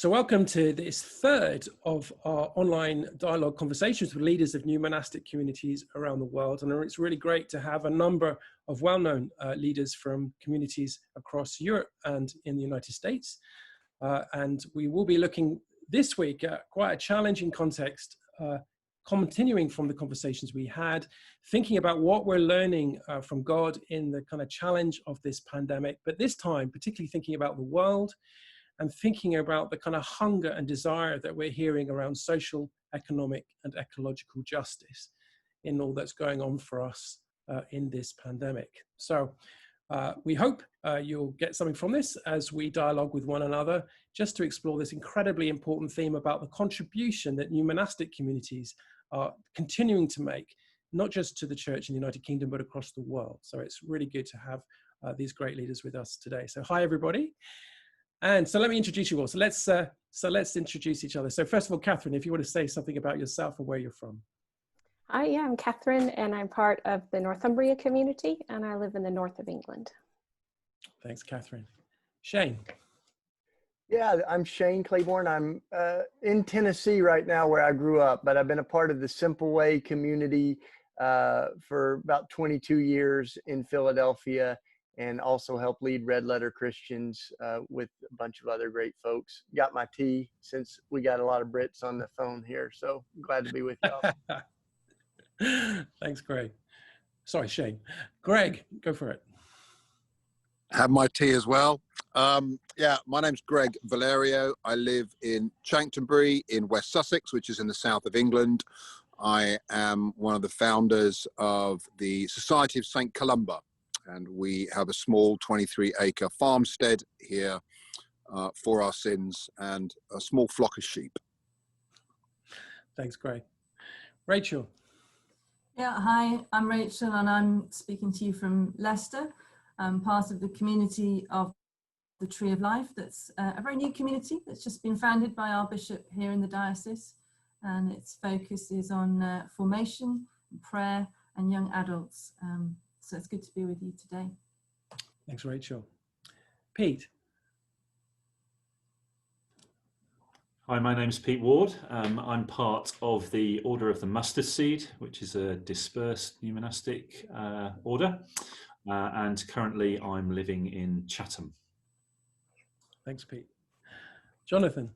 So welcome to this third of our online dialogue conversations with leaders of new monastic communities around the world. And it's really great to have a number of well-known leaders from communities across Europe and in the United States. And we will be looking this week at quite a challenging context, continuing from the conversations we had, thinking about what we're learning from God in the kind of challenge of this pandemic, but this time particularly thinking about the world and thinking about the kind of hunger and desire that we're hearing around social, economic, and ecological justice in all that's going on for us in this pandemic. So we hope you'll get something from this as we dialogue with one another, just to explore this incredibly important theme about the contribution that new monastic communities are continuing to make, not just to the church in the United Kingdom, but across the world. So it's really good to have these great leaders with us today. So hi, everybody. And so let me introduce you all. So let's introduce each other. So first of all, Catherine, if you want to say something about yourself and where you're from. Hi, yeah, I'm Catherine, and I'm part of the Northumbria Community, and I live in the north of England. Thanks, Catherine. Shane. Yeah, I'm Shane Claiborne. I'm in Tennessee right now where I grew up, but I've been a part of the Simple Way community for about 22 years in Philadelphia, and also help lead Red Letter Christians with a bunch of other great folks. Got my tea since we got a lot of Brits on the phone here, so I'm glad to be with y'all. Thanks, Greg. Sorry, Shane. Greg, go for it. Have my tea as well. Yeah, my name's Greg Valerio. I live in Chanctonbury in West Sussex, which is in the south of England. I am one of the founders of the Society of St Columba, and we have a small 23-acre farmstead here for our sins and a small flock of sheep. Thanks, Greg. Rachel. Yeah, hi, I'm Rachel, and I'm speaking to you from Leicester. I'm part of the community of the Tree of Life. That's a very new community that's just been founded by our bishop here in the diocese, and its focus is on formation, prayer, and young adults. So it's good to be with you today. Thanks, Rachel. Pete. Hi, my name's Pete Ward. I'm part of the Order of the Mustard Seed, which is a dispersed new monastic order. And currently I'm living in Chatham. Thanks, Pete. Jonathan.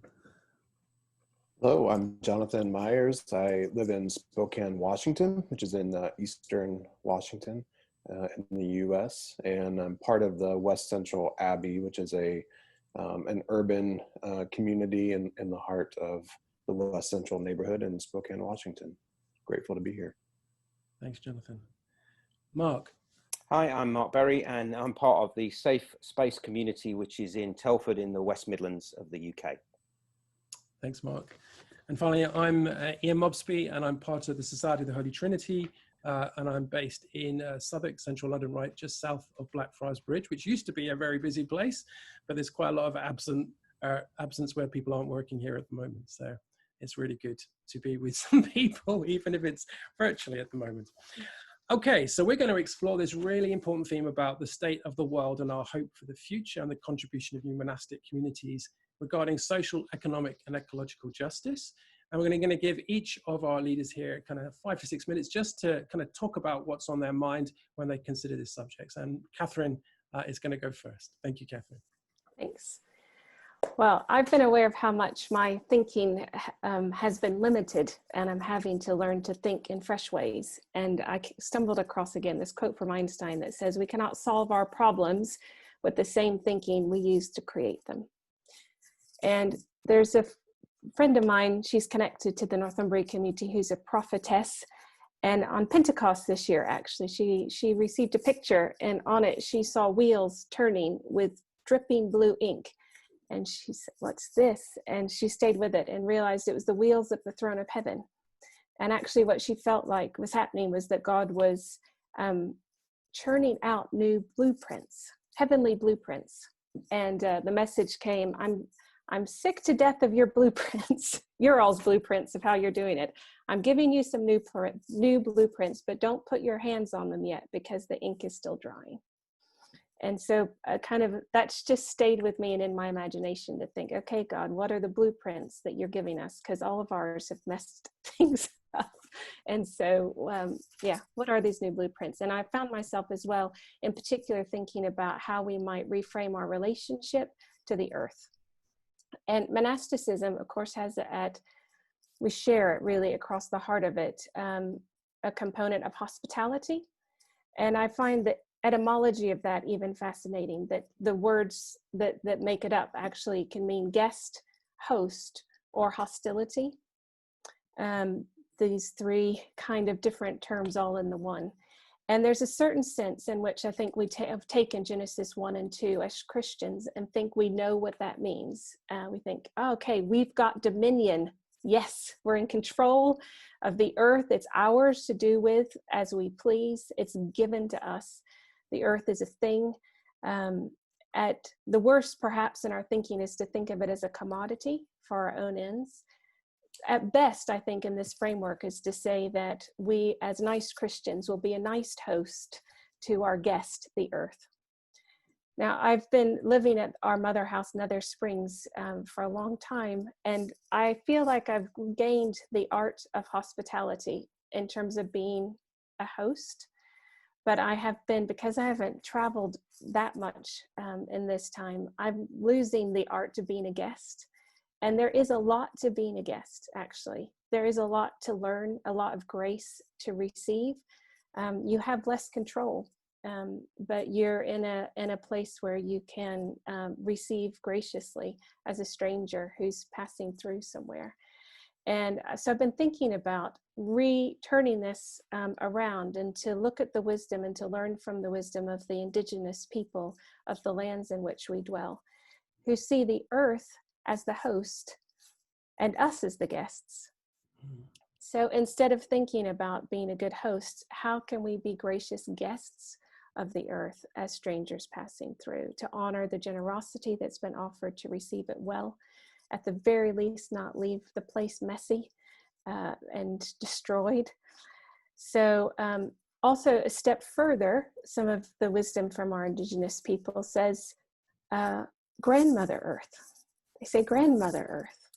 Hello, I'm Jonathan Myers. I live in Spokane, Washington, which is in eastern Washington in the US. And I'm part of the West Central Abbey, which is an urban community in the heart of the West Central neighborhood in Spokane, Washington. Grateful to be here. Thanks, Jonathan. Mark. Hi, I'm Mark Berry, and I'm part of the Safe Space community, which is in Telford in the West Midlands of the UK. Thanks, Mark. And finally, I'm Ian Mobsby, and I'm part of the Society of the Holy Trinity, and I'm based in Southwark, central London, right just south of Blackfriars Bridge, which used to be a very busy place, but there's quite a lot of absence where people aren't working here at the moment. So it's really good to be with some people, even if it's virtually at the moment. Okay, so we're going to explore this really important theme about the state of the world and our hope for the future and the contribution of new monastic communities regarding social, economic, and ecological justice. And we're going to give each of our leaders here kind of 5 to 6 minutes just to kind of talk about what's on their mind when they consider this subject. And Catherine is going to go first. Thank you, Catherine. Thanks. Well, I've been aware of how much my thinking has been limited, and I'm having to learn to think in fresh ways. And I stumbled across again this quote from Einstein that says, "We cannot solve our problems with the same thinking we use to create them." And there's a friend of mine, she's connected to the Northumbria community, who's a prophetess. And on Pentecost this year, actually, she received a picture, and on it she saw wheels turning with dripping blue ink. And she said, "What's this?" And she stayed with it and realized it was the wheels of the throne of heaven. And actually what she felt like was happening was that God was churning out new blueprints, heavenly blueprints. And the message came, I'm sick to death of your blueprints, your all's blueprints of how you're doing it. I'm giving you some new blueprints, but don't put your hands on them yet because the ink is still drying. And so that's just stayed with me and in my imagination to think, okay, God, what are the blueprints that you're giving us? Because all of ours have messed things up. And so, what are these new blueprints? And I found myself as well, in particular, thinking about how we might reframe our relationship to the earth. And monasticism, of course, has we share it really across the heart of it, a component of hospitality. And I find the etymology of that even fascinating, that the words that make it up actually can mean guest, host, or hostility. These three kind of different terms all in the one. And there's a certain sense in which I think we have taken Genesis 1 and 2 as Christians and think we know what that means. We think, oh, okay, we've got dominion. Yes, we're in control of the earth. It's ours to do with as we please. It's given to us. The earth is a thing. At the worst, perhaps, in our thinking is to think of it as a commodity for our own ends. At best, I think in this framework is to say that we as nice Christians will be a nice host to our guest, the earth. Now, I've been living at our mother house, Nether Springs, for a long time, and I feel like I've gained the art of hospitality in terms of being a host. But I have been, because I haven't traveled that much in this time, I'm losing the art to being a guest. And there is a lot to being a guest, actually. There is a lot to learn, a lot of grace to receive. You have less control, but you're in a place where you can receive graciously as a stranger who's passing through somewhere. And so I've been thinking about returning this around and to look at the wisdom and to learn from the wisdom of the indigenous people of the lands in which we dwell, who see the earth as the host and us as the guests. So instead of thinking about being a good host, how can we be gracious guests of the earth as strangers passing through, to honor the generosity that's been offered, to receive it well, at the very least not leave the place messy and destroyed. So also a step further, some of the wisdom from our indigenous people says, grandmother earth. They say grandmother earth.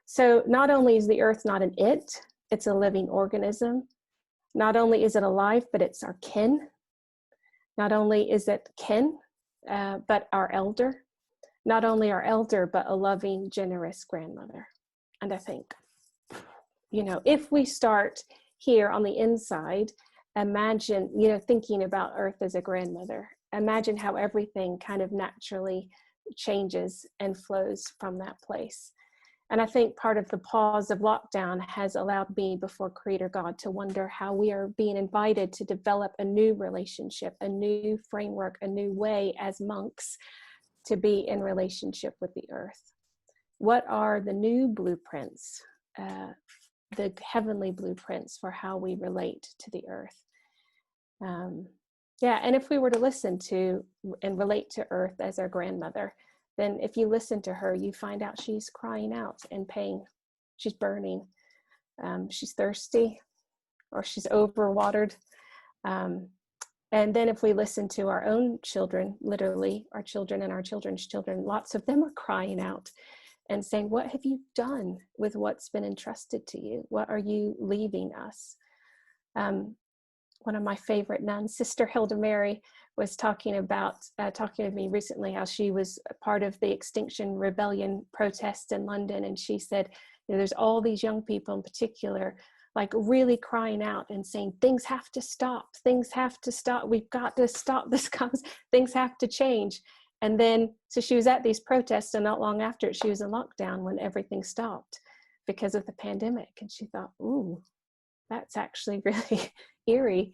So not only is the earth not an it, it's a living organism. Not only is it alive, but it's our kin. Not only is it kin, but our elder. Not only our elder, but a loving, generous grandmother. And I think, if we start here on the inside, imagine, thinking about earth as a grandmother, imagine how everything kind of naturally changes and flows from that place. And I think part of the pause of lockdown has allowed me before Creator God to wonder how we are being invited to develop a new relationship, a new framework, a new way as monks to be in relationship with the earth. What are the new blueprints, the heavenly blueprints for how we relate to the earth? And if we were to listen to and relate to earth as our grandmother, then if you listen to her, you find out she's crying out in pain. She's burning. She's thirsty, or she's overwatered. And then if we listen to our own children, literally our children and our children's children, lots of them are crying out and saying, what have you done with what's been entrusted to you? What are you leaving us? One of my favorite nuns, Sister Hilda Mary, was talking to me recently how she was a part of the Extinction Rebellion protests in London. And she said, there's all these young people in particular, like really crying out and saying, things have to stop. Things have to stop. We've got to stop this. Things have to change. And then, so she was at these protests, and not long after it, she was in lockdown when everything stopped because of the pandemic. And she thought, ooh, that's actually really eerie.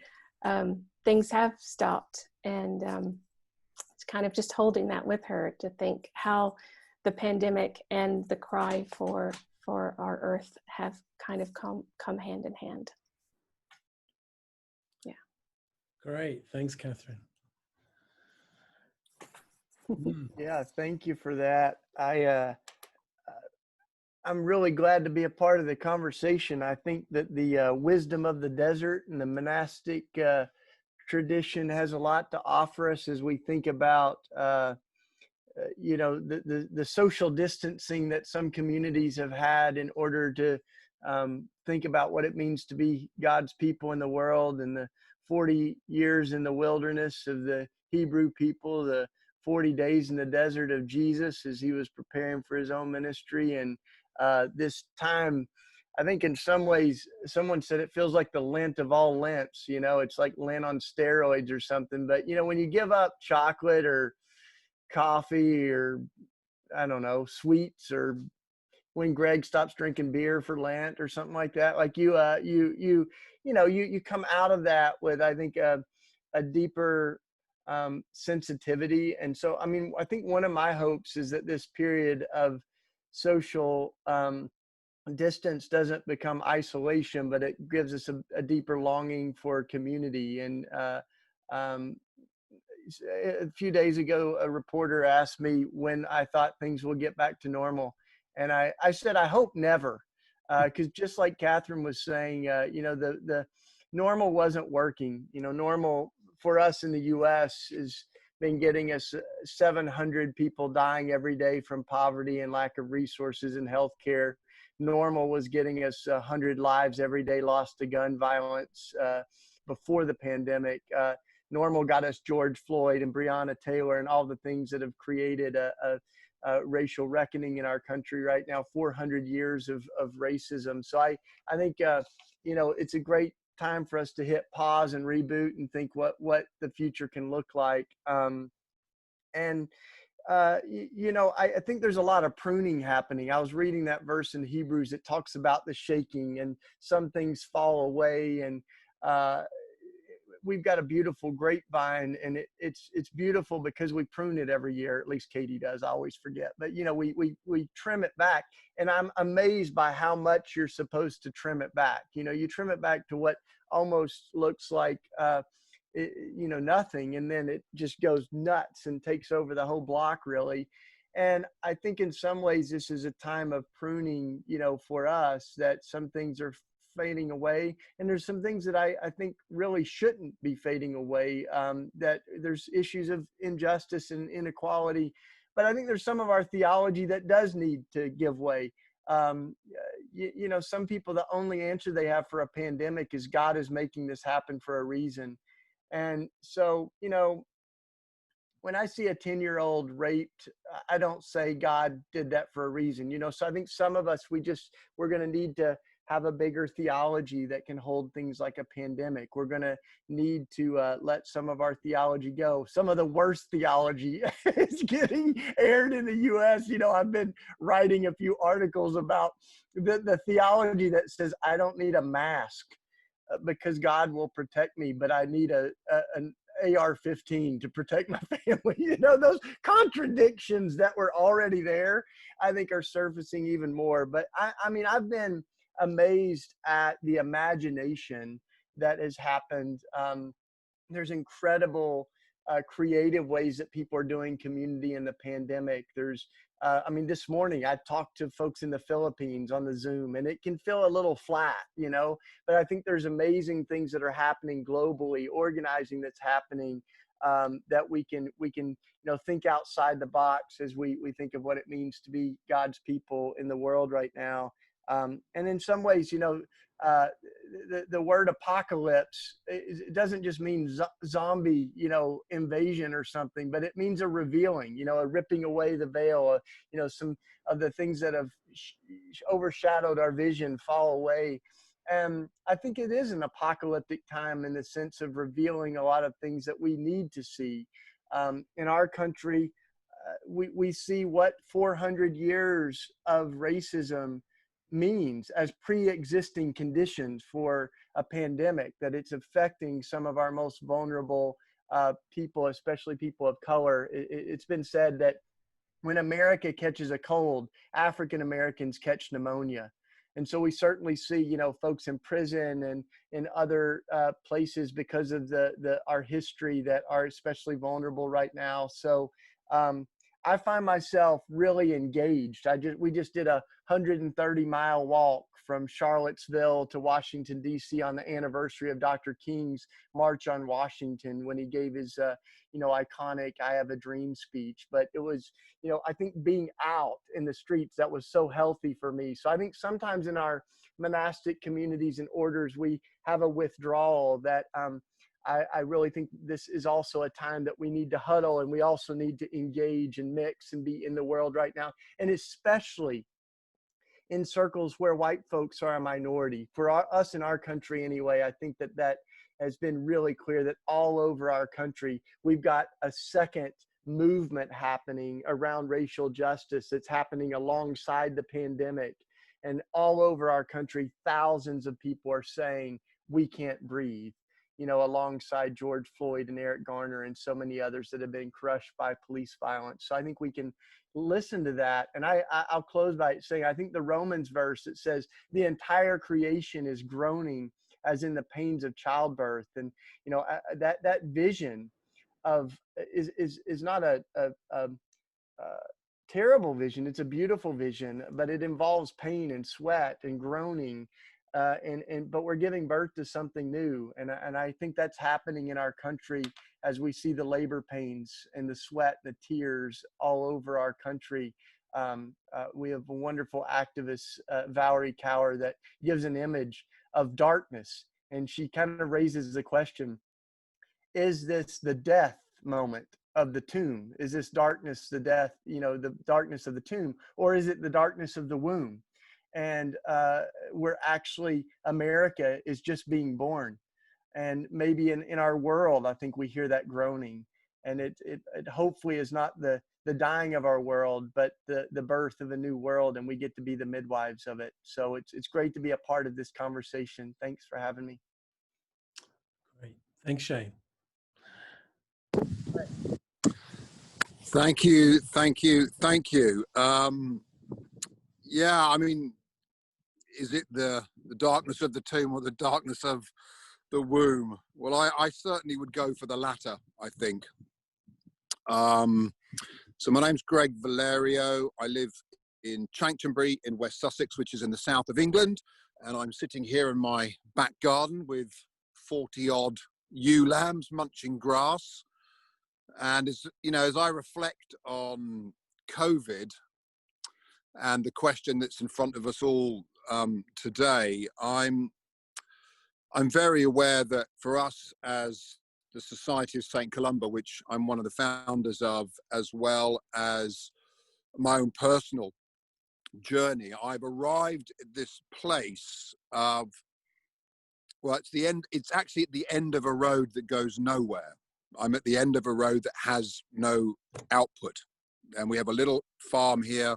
Things have stopped. And it's kind of just holding that with her to think how the pandemic and the cry for our earth have kind of come hand in hand. Yeah. Great. Thanks, Catherine. Yeah, thank you for that. I'm really glad to be a part of the conversation. I think that the wisdom of the desert and the monastic tradition has a lot to offer us as we think about, you know, the social distancing that some communities have had in order to think about what it means to be God's people in the world, and the 40 years in the wilderness of the Hebrew people, the 40 days in the desert of Jesus as he was preparing for his own ministry. And this time, I think in some ways, someone said it feels like the Lent of all Lents. You know, it's like Lent on steroids or something. But, you know, when you give up chocolate or coffee or, I don't know, sweets, or when Greg stops drinking beer for Lent or something like that, like you come out of that with, I think, a deeper sensitivity. And so, I mean, I think one of my hopes is that this period of social distance doesn't become isolation, but it gives us a deeper longing for community. And a few days ago, a reporter asked me when I thought things will get back to normal. And I said, I hope never, because just like Catherine was saying, you know, the normal wasn't working. You know, normal for us in the U.S. has been getting us 700 people dying every day from poverty and lack of resources in healthcare. Normal was getting us 100 lives every day lost to gun violence before the pandemic. Normal got us George Floyd and Breonna Taylor and all the things that have created a racial reckoning in our country right now, 400 years of racism. So I think, you know, it's a great time for us to hit pause and reboot and think what the future can look like. You know, I think there's a lot of pruning happening. I was reading that verse in Hebrews. It talks about the shaking, and some things fall away. And we've got a beautiful grapevine, and it's beautiful because we prune it every year. At least Katie does. I always forget. But, you know, we trim it back. And I'm amazed by how much you're supposed to trim it back. You know, you trim it back to what almost looks like you know, nothing, and then it just goes nuts and takes over the whole block, really. And I think in some ways this is a time of pruning, you know, for us, that some things are fading away, and there's some things that I think really shouldn't be fading away, that there's issues of injustice and inequality, but I think there's some of our theology that does need to give way. You know, some people, the only answer they have for a pandemic is God is making this happen for a reason. And so, you know, when I see a 10-year-old raped, I don't say God did that for a reason, you know. So I think some of us, we're going to need to have a bigger theology that can hold things like a pandemic. We're going to need to let some of our theology go. Some of the worst theology is getting aired in the U.S. You know, I've been writing a few articles about the theology that says I don't need a mask because God will protect me, but I need an AR-15 to protect my family. You know, those contradictions that were already there, I think are surfacing even more. But I mean, I've been amazed at the imagination that has happened. There's incredible creative ways that people are doing community in the pandemic. There's I mean, this morning I talked to folks in the Philippines on the Zoom, and it can feel a little flat, you know, but I think there's amazing things that are happening globally, organizing that's happening, that we can, you know, think outside the box as we think of what it means to be God's people in the world right now. And in some ways, you know, the word apocalypse, it doesn't just mean zombie, you know, invasion or something, but it means a revealing, you know, a ripping away the veil, you know, some of the things that have overshadowed our vision fall away. And I think it is an apocalyptic time in the sense of revealing a lot of things that we need to see. In our country, we see what 400 years of racism means as pre-existing conditions for a pandemic, that it's affecting some of our most vulnerable people, especially people of color. It's been said that when America catches a cold, African Americans catch pneumonia. And so we certainly see, you know, folks in prison and in other places because of our history that are especially vulnerable right now. So I find myself really engaged. We just did a 130-mile walk from Charlottesville to Washington, D.C. on the anniversary of Dr. King's March on Washington, when he gave his, iconic "I Have a Dream" speech. But it was, I think being out in the streets, that was so healthy for me. So I think sometimes in our monastic communities and orders, we have a withdrawal that I really think this is also a time that we need to huddle, and we also need to engage and mix and be in the world right now. And especially in circles where white folks are a minority. For us in our country anyway, I think that has been really clear, that all over our country, we've got a second movement happening around racial justice that's happening alongside the pandemic. And all over our country, thousands of people are saying, we can't breathe, alongside George Floyd and Eric Garner and so many others that have been crushed by police violence. So I think we can listen to that. And I'll close by saying, I think the Romans verse that says the entire creation is groaning as in the pains of childbirth. And, that vision of is not a terrible vision. It's a beautiful vision, but it involves pain and sweat and groaning. But we're giving birth to something new. And I think that's happening in our country as we see the labor pains and the sweat, the tears all over our country. We have a wonderful activist, Valerie Cower, that gives an image of darkness. And she kind of raises the question, is this the death moment of the tomb? Is this darkness, the death, the darkness of the tomb? Or is it the darkness of the womb? And we're actually, America is just being born. And maybe in our world, I think we hear that groaning. And it hopefully is not the dying of our world, but the birth of a new world, and we get to be the midwives of it. So it's great to be a part of this conversation. Thanks for having me. Great. Thanks, Shane. Thank you. Yeah, I mean, is it the darkness of the tomb or the darkness of the womb? Well, I certainly would go for the latter, I think. So my name's Greg Valerio. I live in Chanctonbury in West Sussex, which is in the south of England. And I'm sitting here in my back garden with 40 odd ewe lambs munching grass. And as I reflect on COVID and the question that's in front of us all today, I'm very aware that for us as the Society of St Columba, which I'm one of the founders of, as well as my own personal journey, I've arrived at this place of, well, it's actually at the end of a road that goes nowhere. I'm at the end of a road that has no output. And we have a little farm here.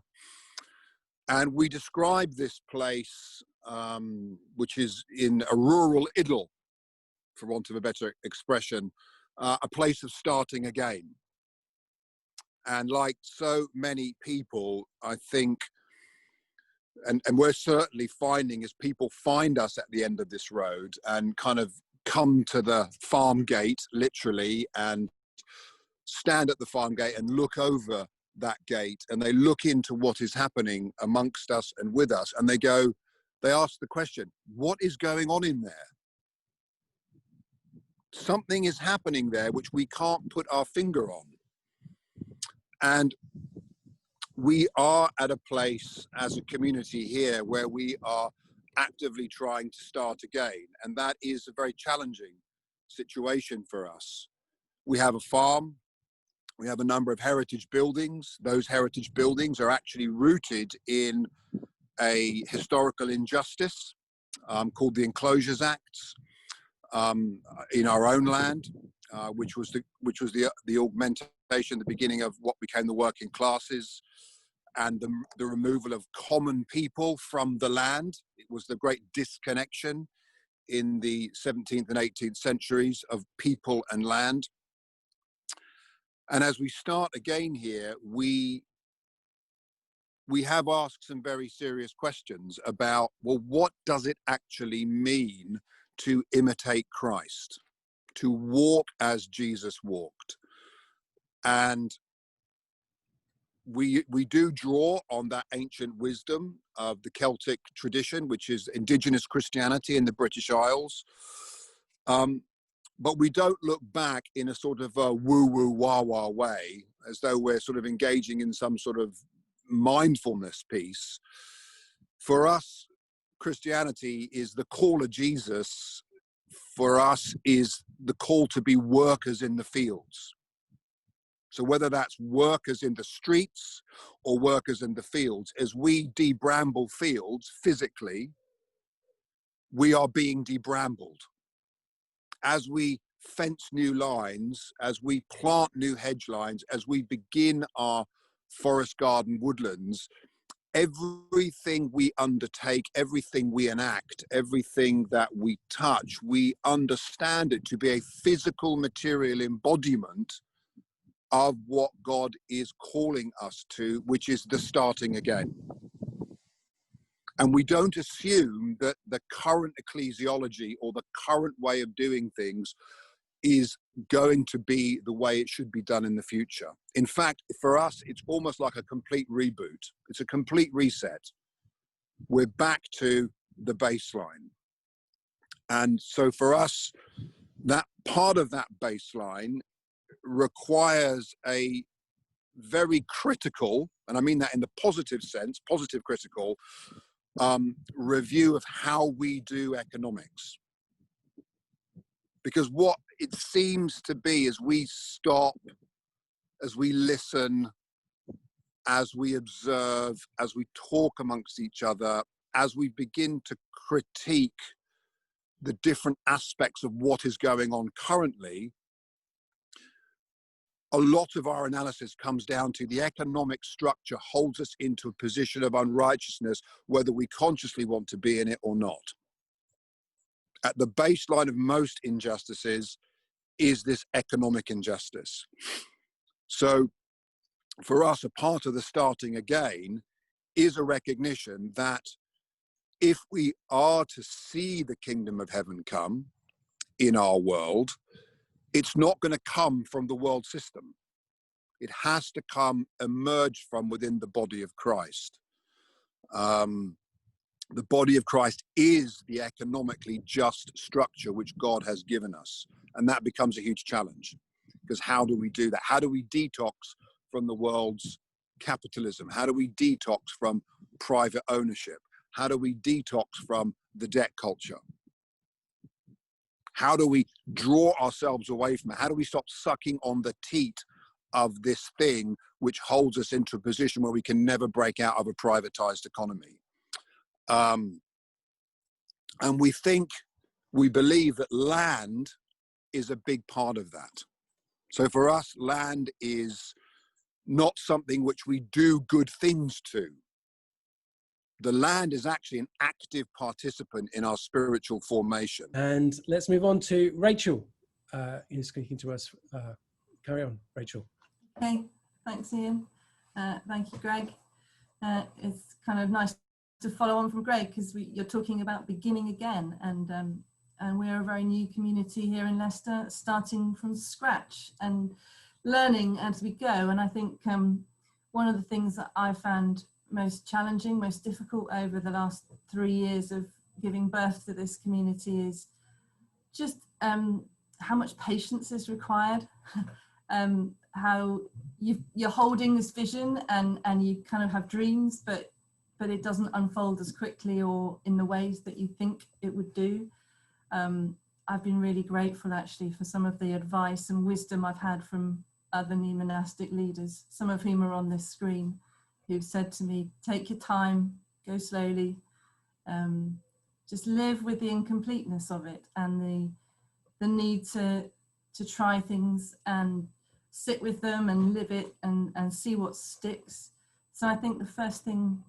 And we describe this place, which is in a rural idyll, for want of a better expression, a place of starting again. And like so many people, I think, and we're certainly finding as people find us at the end of this road and kind of come to the farm gate, literally, and stand at the farm gate and look over that gate, and they look into what is happening amongst us and with us, and they ask the question, what is going on in there? Something is happening there which we can't put our finger on. And we are at a place as a community here where we are actively trying to start again. And that is a very challenging situation for us. We have a farm. We have a number of heritage buildings. Those heritage buildings are actually rooted in a historical injustice called the Enclosures Acts in our own land, which was the augmentation, the beginning of what became the working classes, and the removal of common people from the land. It was the great disconnection in the 17th and 18th centuries of people and land. And as we start again here, we have asked some very serious questions about, well, what does it actually mean to imitate Christ, to walk as Jesus walked? And we do draw on that ancient wisdom of the Celtic tradition, which is indigenous Christianity in the British Isles. But we don't look back in a sort of a woo-woo, wah-wah way, as though we're sort of engaging in some sort of mindfulness piece. For us, Christianity is the call of Jesus. For us is the call to be workers in the fields. So whether that's workers in the streets or workers in the fields, as we debramble fields physically, we are being debrambled. As we fence new lines, as we plant new hedge lines, as we begin our forest garden woodlands, everything we undertake, everything we enact, everything that we touch, we understand it to be a physical material embodiment of what God is calling us to, which is the starting again. And we don't assume that the current ecclesiology or the current way of doing things is going to be the way it should be done in the future. In fact, for us, it's almost like a complete reboot. It's a complete reset. We're back to the baseline. And so for us, that part of that baseline requires a very critical, and I mean that in the positive sense, positive critical, review of how we do economics. Because what it seems to be as we stop, as we listen, as we observe, as we talk amongst each other, as we begin to critique the different aspects of what is going on currently, a lot of our analysis comes down to the economic structure holds us into a position of unrighteousness, whether we consciously want to be in it or not. At the baseline of most injustices is this economic injustice. So for us, a part of the starting again is a recognition that if we are to see the kingdom of heaven come in our world, it's not going to come from the world system. It has to come, emerge from within the body of Christ. The body of Christ is the economically just structure which God has given us. And that becomes a huge challenge, because how do we do that? How do we detox from the world's capitalism? How do we detox from private ownership? How do we detox from the debt culture? How do we draw ourselves away from it? How do we stop sucking on the teat of this thing which holds us into a position where we can never break out of a privatized economy? And we believe that land is a big part of that. So for us, land is not something which we do good things to. The land is actually an active participant in our spiritual formation. And let's move on to Rachel, who's speaking to us. Carry on, Rachel. Okay, thanks, Ian. Thank you, Greg. It's kind of nice to follow on from Greg, because you're talking about beginning again, and we're a very new community here in Leicester, starting from scratch and learning as we go. And I think one of the things that I found most challenging, most difficult over the last 3 years of giving birth to this community is just how much patience is required. How you're holding this vision and you kind of have dreams, but it doesn't unfold as quickly or in the ways that you think it would do. I've been really grateful actually for some of the advice and wisdom I've had from other new monastic leaders, some of whom are on this screen, who've said to me, take your time, go slowly, just live with the incompleteness of it and the need to try things and sit with them and live it and see what sticks. So I think the first thing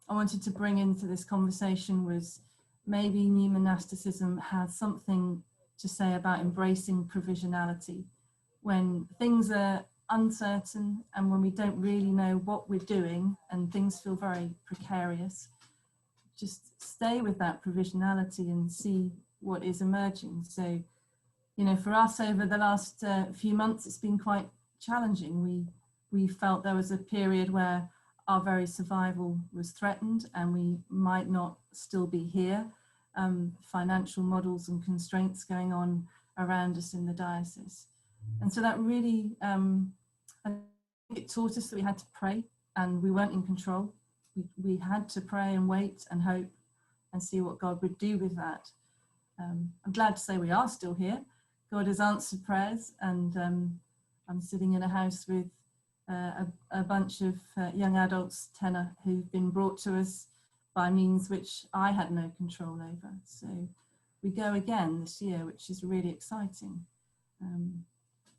I wanted to bring into this conversation was maybe new monasticism has something to say about embracing provisionality. When things are uncertain and when we don't really know what we're doing and things feel very precarious, just stay with that provisionality and see what is emerging. So, you know, for us over the last few months, it's been quite challenging. we felt there was a period where our very survival was threatened and we might not still be here. Financial models and constraints going on around us in the diocese. And so that really, I think it taught us that we had to pray and we weren't in control. We had to pray and wait and hope and see what God would do with that. I'm glad to say we are still here. God has answered prayers, and I'm sitting in a house with a bunch of young adults, 10 who've been brought to us by means which I had no control over. So we go again this year, which is really exciting.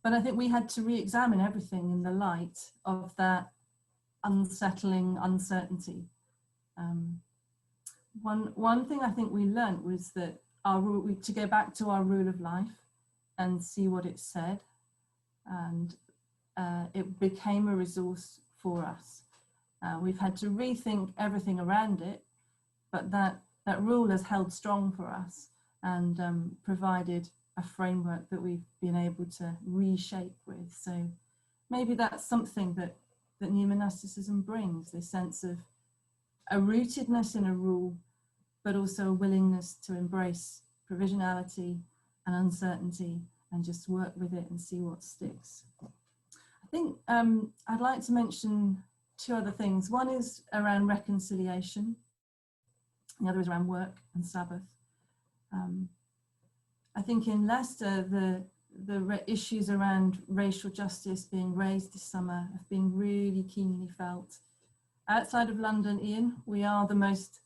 But I think we had to re-examine everything in the light of that unsettling uncertainty. One thing I think we learned was that to go back to our rule of life and see what it said, and it became a resource for us. We've had to rethink everything around it, but that rule has held strong for us and provided a framework that we've been able to reshape with. So maybe that's something that new monasticism brings, this sense of a rootedness in a rule, but also a willingness to embrace provisionality and uncertainty and just work with it and see what sticks. I think I'd like to mention two other things. One is around reconciliation. The other is around work and Sabbath. I think in Leicester, the issues around racial justice being raised this summer have been really keenly felt. Outside of London, Ian, we are the most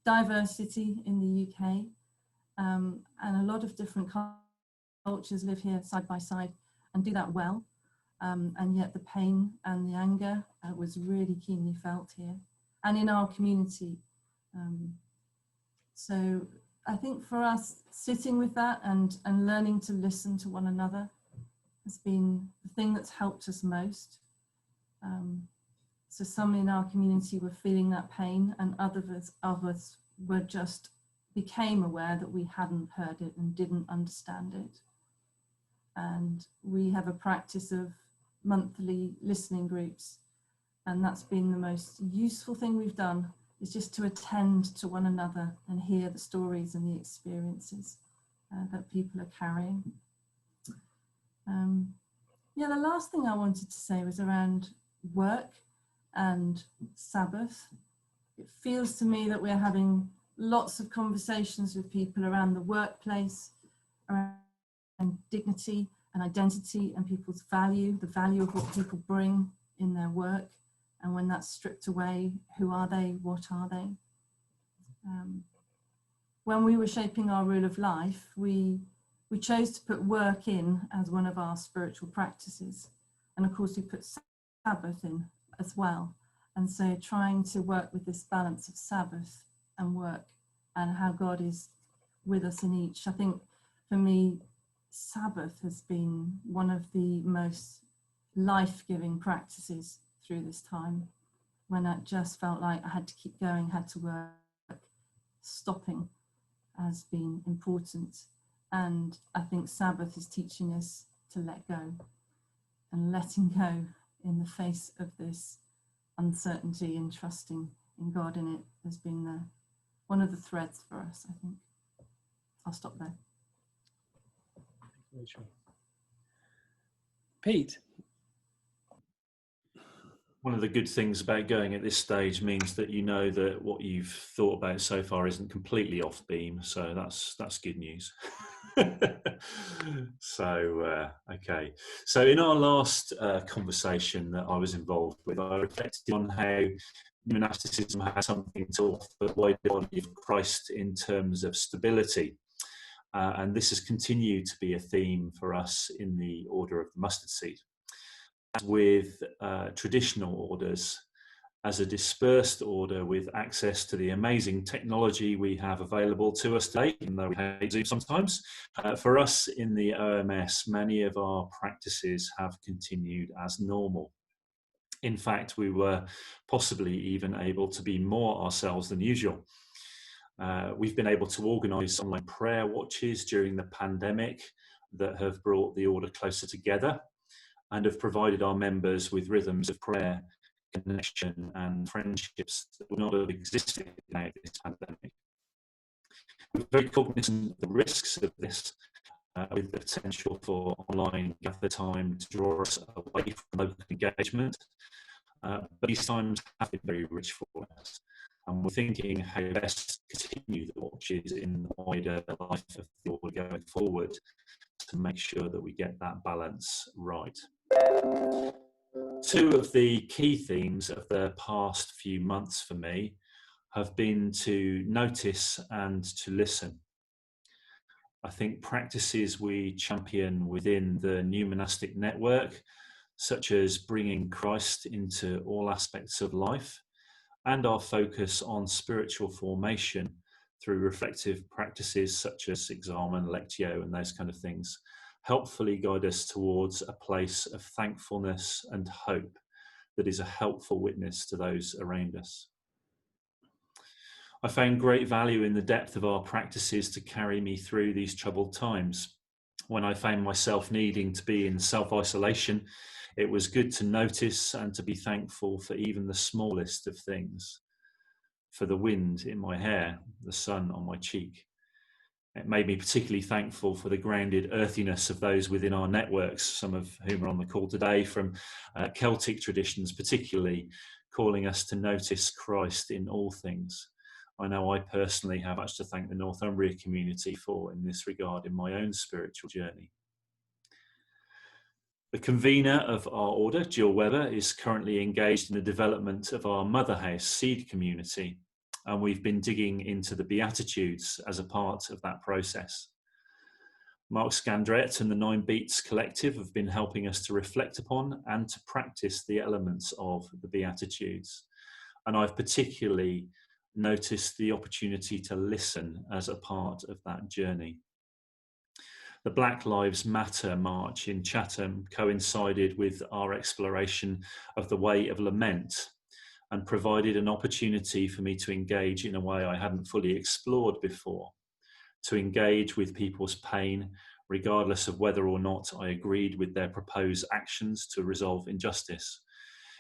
diverse city in the UK, and a lot of different cultures live here side by side and do that well. And yet the pain and the anger was really keenly felt here and in our community. So I think for us, sitting with that and learning to listen to one another has been the thing that's helped us most. So some in our community were feeling that pain, and others were just became aware that we hadn't heard it and didn't understand it. And we have a practice of monthly listening groups, and that's been the most useful thing we've done, is just to attend to one another and hear the stories and the experiences that people are carrying. Yeah, the last thing I wanted to say was around work and Sabbath. It feels to me that we're having lots of conversations with people around the workplace, around dignity and identity and people's value, the value of what people bring in their work. And when that's stripped away, who are they? What are they? When we were shaping our rule of life, we chose to put work in as one of our spiritual practices. And of course, we put Sabbath in as well. And so trying to work with this balance of Sabbath and work and how God is with us in each. I think for me, Sabbath has been one of the most life-giving practices through this time, when I just felt like I had to keep going, had to work. Stopping has been important. And I think Sabbath is teaching us to let go, and letting go in the face of this uncertainty and trusting in God in it has been one of the threads for us, I think. I'll stop there. Pete. One of the good things about going at this stage means that you know that what you've thought about so far isn't completely off beam, so that's good news. So okay, so in our last conversation that I was involved with, I reflected on how monasticism has something to offer the wider body of Christ in terms of stability, and this has continued to be a theme for us in the Order of the Mustard Seed. With traditional orders, as a dispersed order with access to the amazing technology we have available to us today, even though we hate Zoom sometimes, for us in the OMS, many of our practices have continued as normal. In fact, we were possibly even able to be more ourselves than usual. We've been able to organise online prayer watches during the pandemic that have brought the order closer together. and have provided our members with rhythms of prayer, connection and friendships that would not have existed without this pandemic. We're very cognizant of the risks of this, with the potential for online gather time to draw us away from local engagement. But these times have been very rich for us, and we're thinking how best to continue the watches in the wider life of the order going forward to make sure that we get that balance right. Two of the key themes of the past few months for me have been to notice and to listen. I think practices we champion within the new monastic network, such as bringing Christ into all aspects of life, and our focus on spiritual formation through reflective practices such as examen, lectio, and those kind of things, helpfully guide us towards a place of thankfulness and hope that is a helpful witness to those around us. I found great value in the depth of our practices to carry me through these troubled times. When I found myself needing to be in self-isolation, it was good to notice and to be thankful for even the smallest of things. For the wind in my hair, the sun on my cheek. It made me particularly thankful for the grounded earthiness of those within our networks, some of whom are on the call today, from Celtic traditions particularly, calling us to notice Christ in all things. I know I personally have much to thank the Northumbria community for in this regard in my own spiritual journey. The convener of our order, Jill Webber, is currently engaged in the development of our Mother House seed community, and we've been digging into the Beatitudes as a part of that process. Mark Scandrett and the 9 Beats Collective have been helping us to reflect upon and to practice the elements of the Beatitudes, and I've particularly noticed the opportunity to listen as a part of that journey. The Black Lives Matter march in Chatham coincided with our exploration of the way of lament and provided an opportunity for me to engage in a way I hadn't fully explored before, to engage with people's pain, regardless of whether or not I agreed with their proposed actions to resolve injustice.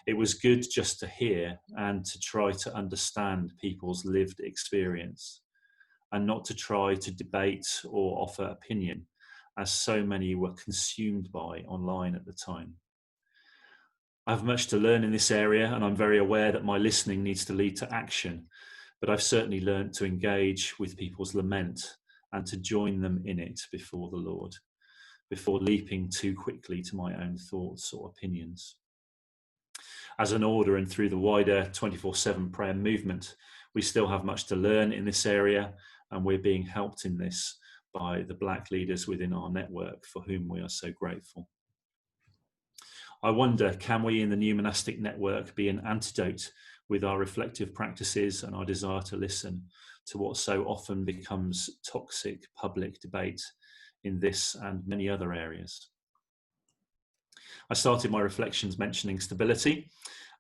It was good just to hear and to try to understand people's lived experience, and not to try to debate or offer opinion, as so many were consumed by online at the time. I have much to learn in this area, and I'm very aware that my listening needs to lead to action, but I've certainly learned to engage with people's lament and to join them in it before the Lord, before leaping too quickly to my own thoughts or opinions. As an order and through the wider 24/7 prayer movement, we still have much to learn in this area, and we're being helped in this by the Black leaders within our network, for whom we are so grateful. I wonder, can we in the new monastic network be an antidote with our reflective practices and our desire to listen to what so often becomes toxic public debate in this and many other areas? I started my reflections mentioning stability,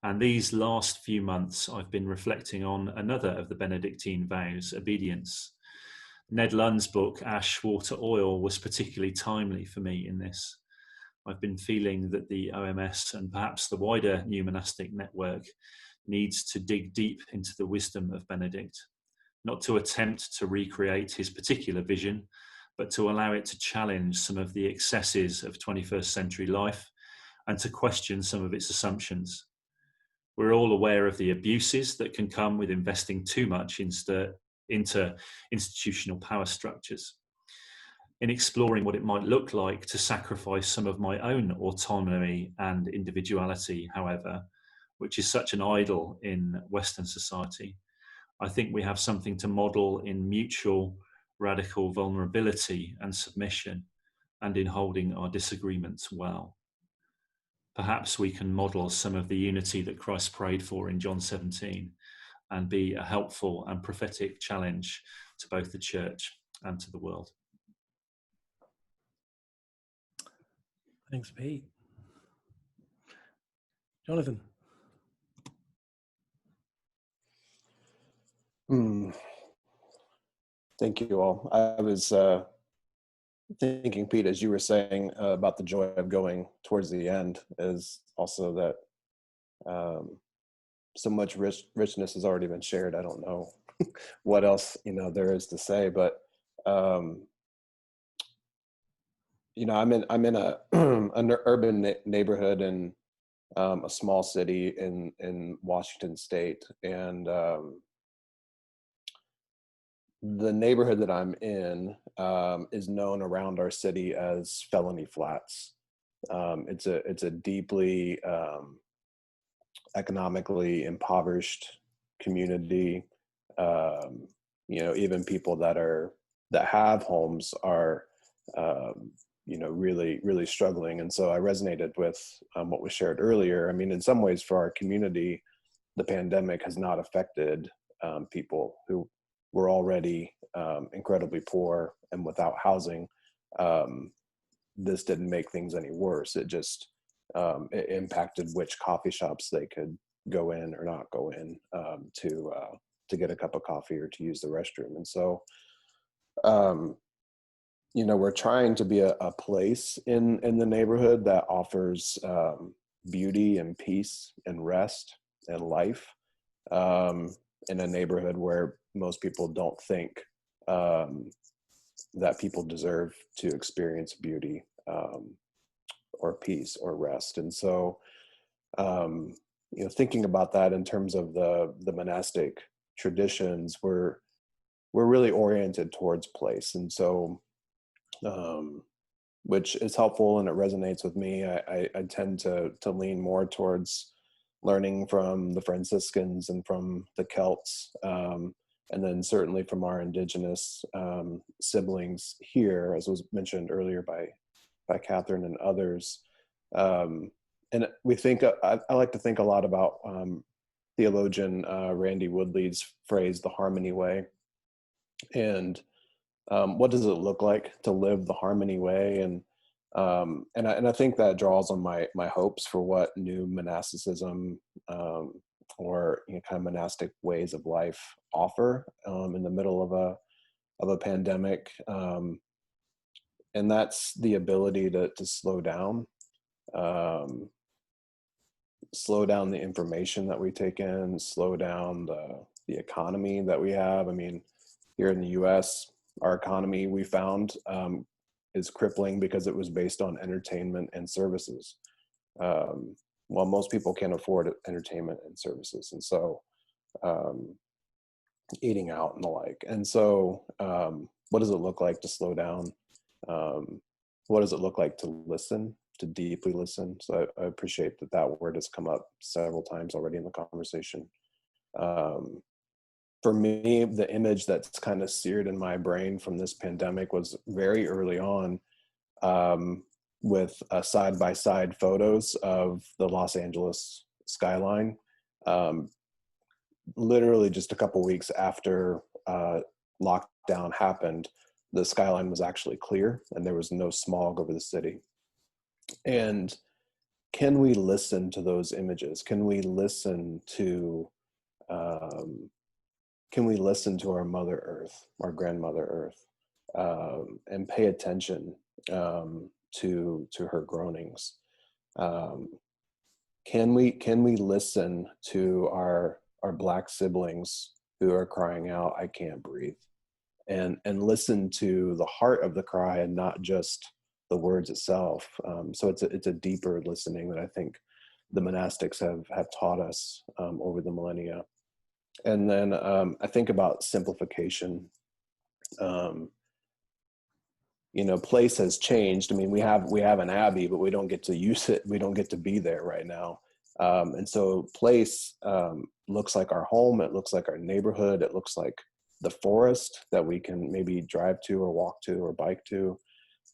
and these last few months I've been reflecting on another of the Benedictine vows, obedience. Ned Lunn's book, Ash, Water, Oil, was particularly timely for me in this. I've been feeling that the OMS and perhaps the wider new monastic network needs to dig deep into the wisdom of Benedict, not to attempt to recreate his particular vision, but to allow it to challenge some of the excesses of 21st century life and to question some of its assumptions. We're all aware of the abuses that can come with investing too much into institutional power structures. In exploring what it might look like to sacrifice some of my own autonomy and individuality, however, which is such an idol in Western society, I think we have something to model in mutual radical vulnerability and submission, and in holding our disagreements well. Perhaps we can model some of the unity that Christ prayed for in John 17 and be a helpful and prophetic challenge to both the church and to the world. Thanks, Pete. Jonathan. Thank you all. I was thinking, Pete, as you were saying about the joy of going towards the end, is also that so much richness has already been shared. I don't know what else, there is to say, but I'm in a an urban neighborhood in a small city in Washington State, and the neighborhood that I'm in is known around our city as Felony Flats. It's a deeply economically impoverished community. Even people that have homes are really, really struggling. And so I resonated with what was shared earlier. I mean, in some ways for our community, the pandemic has not affected people who were already incredibly poor and without housing. This didn't make things any worse. It just it impacted which coffee shops they could go in or not go in to get a cup of coffee or to use the restroom. And so we're trying to be a place in the neighborhood that offers beauty and peace and rest and life, in a neighborhood where most people don't think that people deserve to experience beauty or peace or rest. And so thinking about that in terms of the monastic traditions, we're really oriented towards place. And so which is helpful and it resonates with me. I tend to lean more towards learning from the Franciscans and from the Celts, and then certainly from our indigenous siblings here, as was mentioned earlier by Catherine and others. And we think, I like to think a lot about theologian Randy Woodley's phrase, the harmony way. And what does it look like to live the harmony way? And I think that draws on my hopes for what new monasticism or kind of monastic ways of life offer in the middle of a pandemic. And that's the ability to slow down the information that we take in, slow down the economy that we have. I mean, here in the US, our economy, we found, is crippling because it was based on entertainment and services. Well, most people can't afford entertainment and services, and so eating out and the like. And so what does it look like to slow down? What does it look like to listen, to deeply listen? So I appreciate that word has come up several times already in the conversation. For me, the image that's kind of seared in my brain from this pandemic was very early on, with side-by-side photos of the Los Angeles skyline. Literally just a couple weeks after lockdown happened, the skyline was actually clear and there was no smog over the city. And can we listen to those images? Can we listen to our Mother Earth, our grandmother Earth, and pay attention to her groanings? Can we listen to our Black siblings who are crying out, "I can't breathe," and listen to the heart of the cry and not just the words itself? So it's a deeper listening that I think the monastics have taught us over the millennia. And then I think about simplification. Place has changed. I mean, we have an abbey, but we don't get to use it. We don't get to be there right now. And so place looks like our home. It looks like our neighborhood. It looks like the forest that we can maybe drive to or walk to or bike to.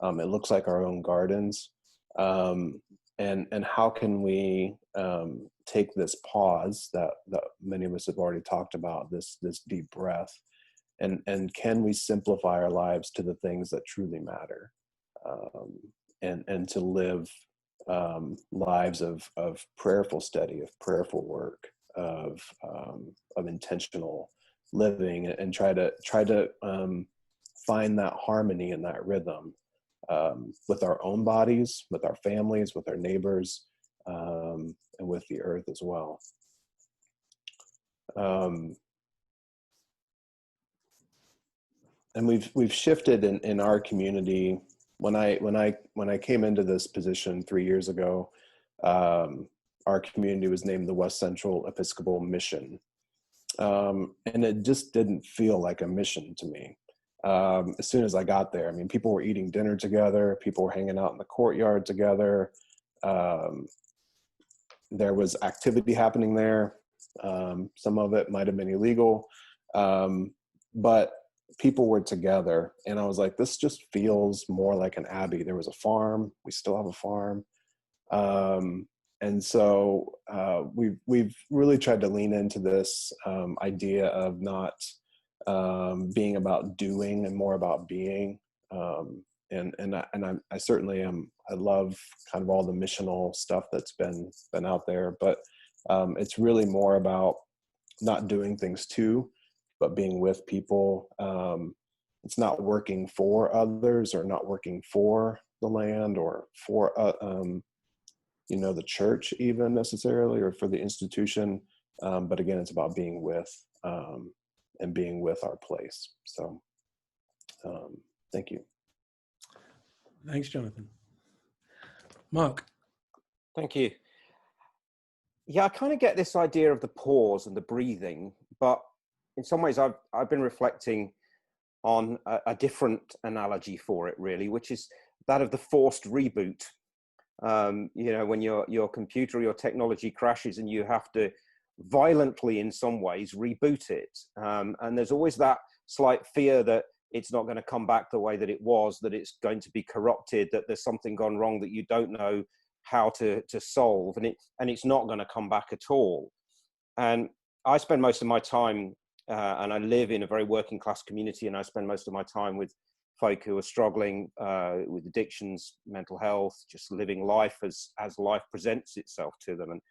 It looks like our own gardens. And how can we take this pause that many of us have already talked about, this deep breath, and can we simplify our lives to the things that truly matter, and to live lives of prayerful study, of prayerful work, of intentional living, and try to find that harmony and that rhythm with our own bodies, with our families, with our neighbors, and with the earth as well. And we've shifted in our community. When I came into this position 3 years ago, our community was named the West Central Episcopal Mission, and it just didn't feel like a mission to me. As soon as I got there, I mean, people were eating dinner together, people were hanging out in the courtyard together. There was activity happening there. Some of it might have been illegal, but people were together, and I was like, this just feels more like an abbey. There was a farm. We still have a farm. And so we've really tried to lean into this idea of not being about doing and more about being. And I certainly am. I love kind of all the missional stuff that's been out there, but it's really more about not doing things to, but being with people. It's not working for others or not working for the land or for the church even necessarily, or for the institution. But again, it's about being with and being with our place. So thank you. Thanks, Jonathan. Mark. Thank you. Yeah, I kind of get this idea of the pause and the breathing, but in some ways I've been reflecting on a different analogy for it, really, which is that of the forced reboot. When your computer or your technology crashes and you have to violently, in some ways, reboot it. And there's always that slight fear that it's not going to come back the way that it was, that it's going to be corrupted, that there's something gone wrong that you don't know how to solve, and it's not going to come back at all. And I spend most of my time, and I live in a very working class community, and I spend most of my time with folk who are struggling with addictions, mental health, just living life as life presents itself to them. And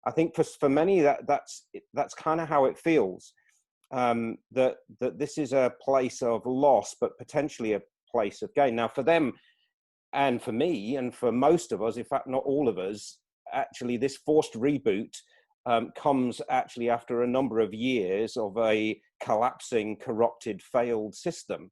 I think for many that's kind of how it feels. That this is a place of loss, but potentially a place of gain. Now, for them and for me and for most of us, in fact, not all of us, actually, this forced reboot comes actually after a number of years of a collapsing, corrupted, failed system.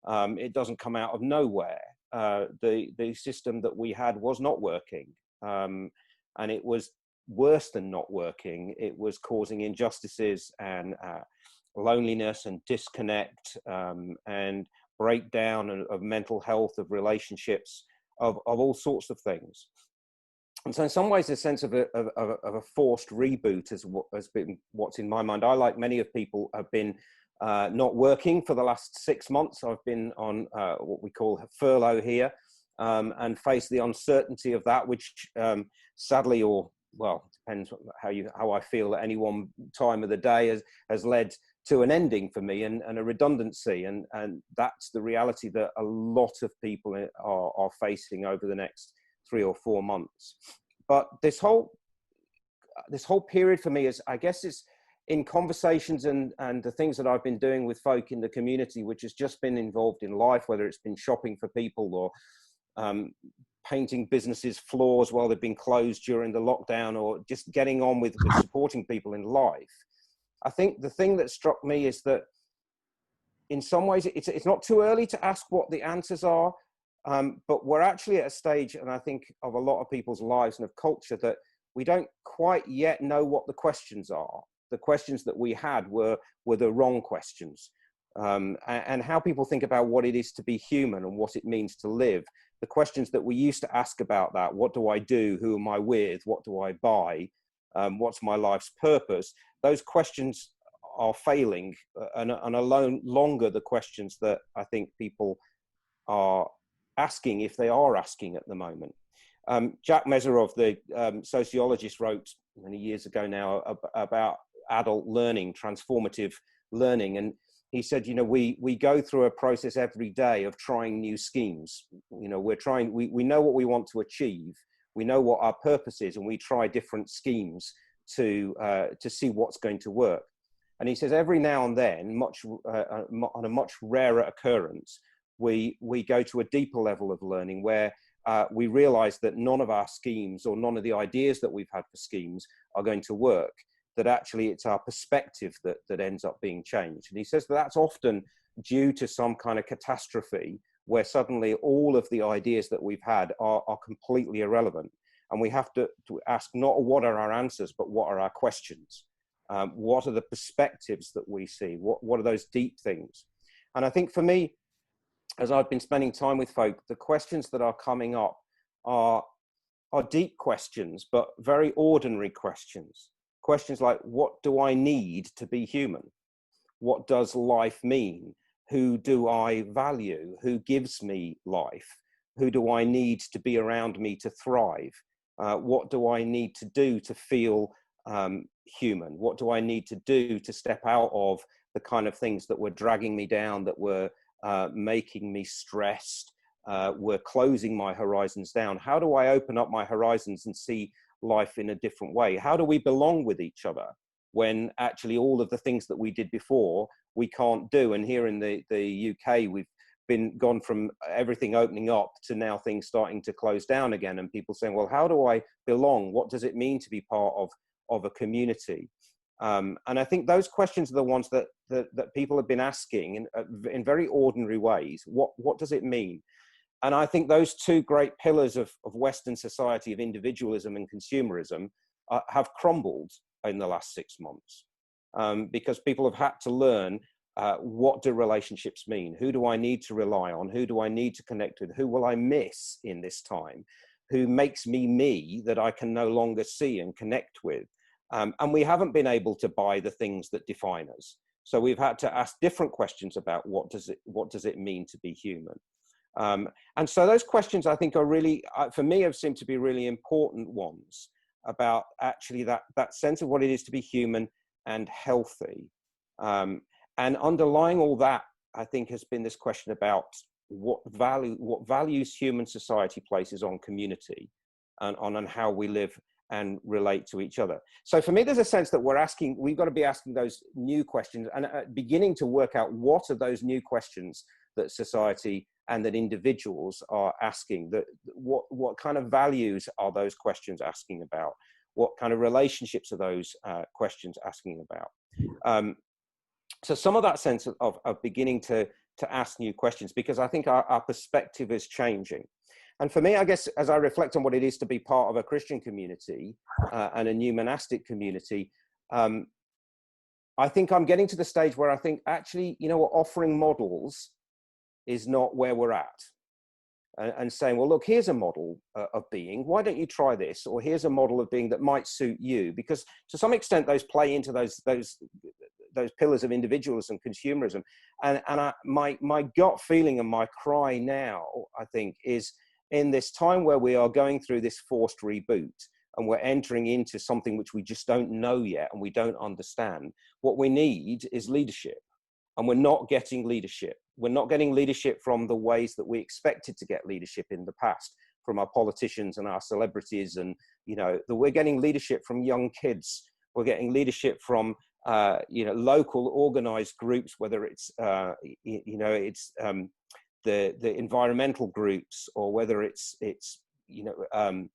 It doesn't come out of nowhere. The system that we had was not working, and it was worse than not working. It was causing injustices and loneliness and disconnect and breakdown of mental health, of relationships, of all sorts of things. And so in some ways, a sense of a forced reboot has been what's in my mind. I, like many of people, have been not working for the last 6 months. I've been on what we call furlough here, and face the uncertainty of that, which sadly, or well, depends how I feel at any one time of the day, has led to an ending for me and a redundancy, and that's the reality that a lot of people are facing over the next 3 or 4 months. But this whole period for me is, I guess, it's in conversations and the things that I've been doing with folk in the community, which has just been involved in life, whether it's been shopping for people or painting businesses' floors while they've been closed during the lockdown, or just getting on with supporting people in life. I think the thing that struck me is that in some ways it's not too early to ask what the answers are, but we're actually at a stage, and I think of a lot of people's lives and of culture, that we don't quite yet know what the questions are. The questions that we had were the wrong questions, and how people think about what it is to be human and what it means to live. The questions that we used to ask about that: what do I do? Who am I with? What do I buy? What's my life's purpose? Those questions are failing, and are longer the questions that I think people are asking, if they are asking at the moment. Jack Meserov, the sociologist, wrote many years ago now about adult learning, transformative learning, and he said, we go through a process every day of trying new schemes. We know what we want to achieve, we know what our purpose is, and we try different schemes to see what's going to work. And he says every now and then, on a much rarer occurrence, we go to a deeper level of learning where we realize that none of our schemes or none of the ideas that we've had for schemes are going to work, that actually it's our perspective that ends up being changed. And he says that that's often due to some kind of catastrophe where suddenly all of the ideas that we've had are completely irrelevant. And we have to ask not what are our answers, but what are our questions? What are the perspectives that we see? What are those deep things? And I think for me, as I've been spending time with folk, the questions that are coming up are deep questions, but very ordinary questions. Questions like, what do I need to be human? What does life mean? Who do I value? Who gives me life? Who do I need to be around me to thrive? What do I need to do to feel human? What do I need to do to step out of the kind of things that were dragging me down, that were making me stressed, were closing my horizons down? How do I open up my horizons and see life in a different way? How do we belong with each other when actually all of the things that we did before we can't do? And here in the UK, we've gone from everything opening up to now things starting to close down again, and people saying, well, how do I belong? What does it mean to be part of a community? And I think those questions are the ones that people have been asking in very ordinary ways. What does it mean? And I think those two great pillars of Western society, of individualism and consumerism, have crumbled in the last 6 months, because people have had to learn what do relationships mean? Who do I need to rely on? Who do I need to connect with? Who will I miss in this time? Who makes me that I can no longer see and connect with? And we haven't been able to buy the things that define us. So we've had to ask different questions about what does it mean to be human? And so those questions, I think, are really, for me, have seemed to be really important ones about actually that sense of what it is to be human and healthy. And underlying all that, I think, has been this question about what values human society places on community and on how we live and relate to each other. So for me, there's a sense that we've got to be asking those new questions and beginning to work out what are those new questions that society and that individuals are asking, that what kind of values are those questions asking about? What kind of relationships are those questions asking about? So some of that sense of beginning to ask new questions, because I think our perspective is changing. And for me, I guess, as I reflect on what it is to be part of a Christian community and a new monastic community, I think I'm getting to the stage where I think, actually, you know what, offering models is not where we're at. And saying, well, look, here's a model of being, why don't you try this? Or here's a model of being that might suit you. Because to some extent, those play into those pillars of individualism, consumerism. And my gut feeling and my cry now, I think, is in this time where we are going through this forced reboot and we're entering into something which we just don't know yet and we don't understand, what we need is leadership. And we're not getting leadership. We're not getting leadership from the ways that we expected to get leadership in the past, from our politicians and our celebrities. And, you know, we're getting leadership from young kids. We're getting leadership from, you know, local organized groups, whether it's, you know, it's the environmental groups, or whether it's you know,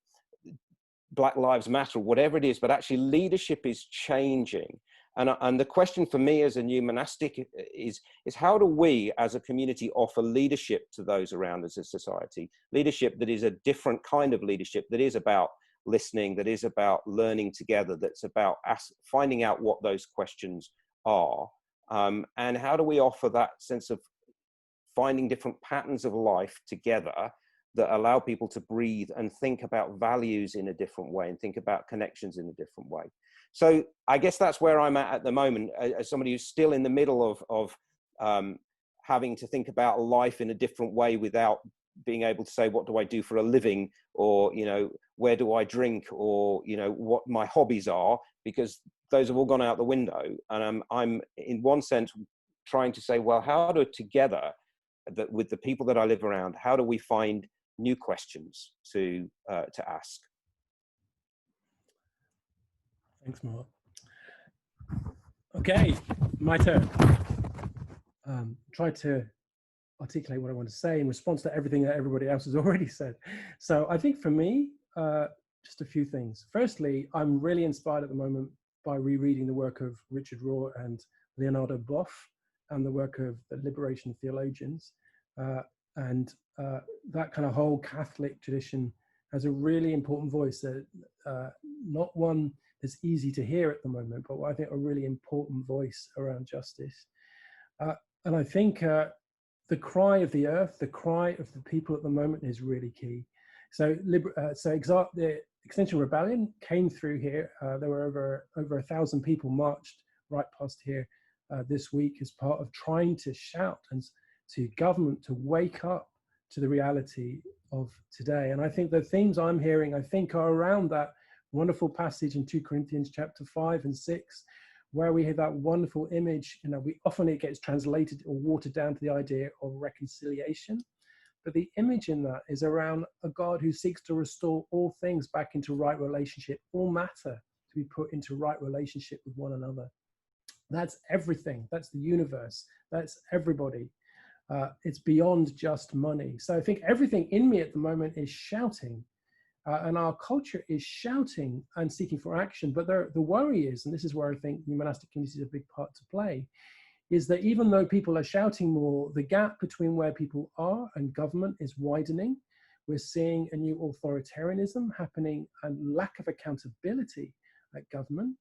Black Lives Matter, whatever it is, but actually leadership is changing. And the question for me as a new monastic is how do we as a community offer leadership to those around us as society? Leadership that is a different kind of leadership, that is about listening, that is about learning together, that's about finding out what those questions are. And how do we offer that sense of finding different patterns of life together that allow people to breathe and think about values in a different way and think about connections in a different way? So I guess that's where I'm at the moment, as somebody who's still in the middle of having to think about life in a different way without being able to say, what do I do for a living? Or, you know, where do I drink? Or, you know, what my hobbies are, because those have all gone out the window. And I'm in one sense trying to say, well, how do together with the people that I live around, how do we find new questions to ask? Thanks, Mark. Okay, my turn. Try to articulate what I want to say in response to everything that everybody else has already said. So I think for me, just a few things. Firstly, I'm really inspired at the moment by rereading the work of Richard Rohr and Leonardo Boff and the work of the liberation theologians. That kind of whole Catholic tradition has a really important voice, that not one that's easy to hear at the moment, but I think a really important voice around justice. And I think the cry of the earth, the cry of the people at the moment is really key. So the Extinction Rebellion came through here. There were over 1,000 people marched right past here this week as part of trying to shout and to government to wake up to the reality of today. And I think the themes I'm hearing, I think, are around that wonderful passage in 2 Corinthians chapter 5 and 6, where we have that wonderful image. You know, often it gets translated or watered down to the idea of reconciliation. But the image in that is around a God who seeks to restore all things back into right relationship, all matter to be put into right relationship with one another. That's everything. That's the universe. That's everybody. It's beyond just money. So I think everything in me at the moment is shouting, and our culture is shouting and seeking for action. But the worry is, and this is where I think the monastic community is a big part to play, is that even though people are shouting more, the gap between where people are and government is widening. We're seeing a new authoritarianism happening and lack of accountability at government.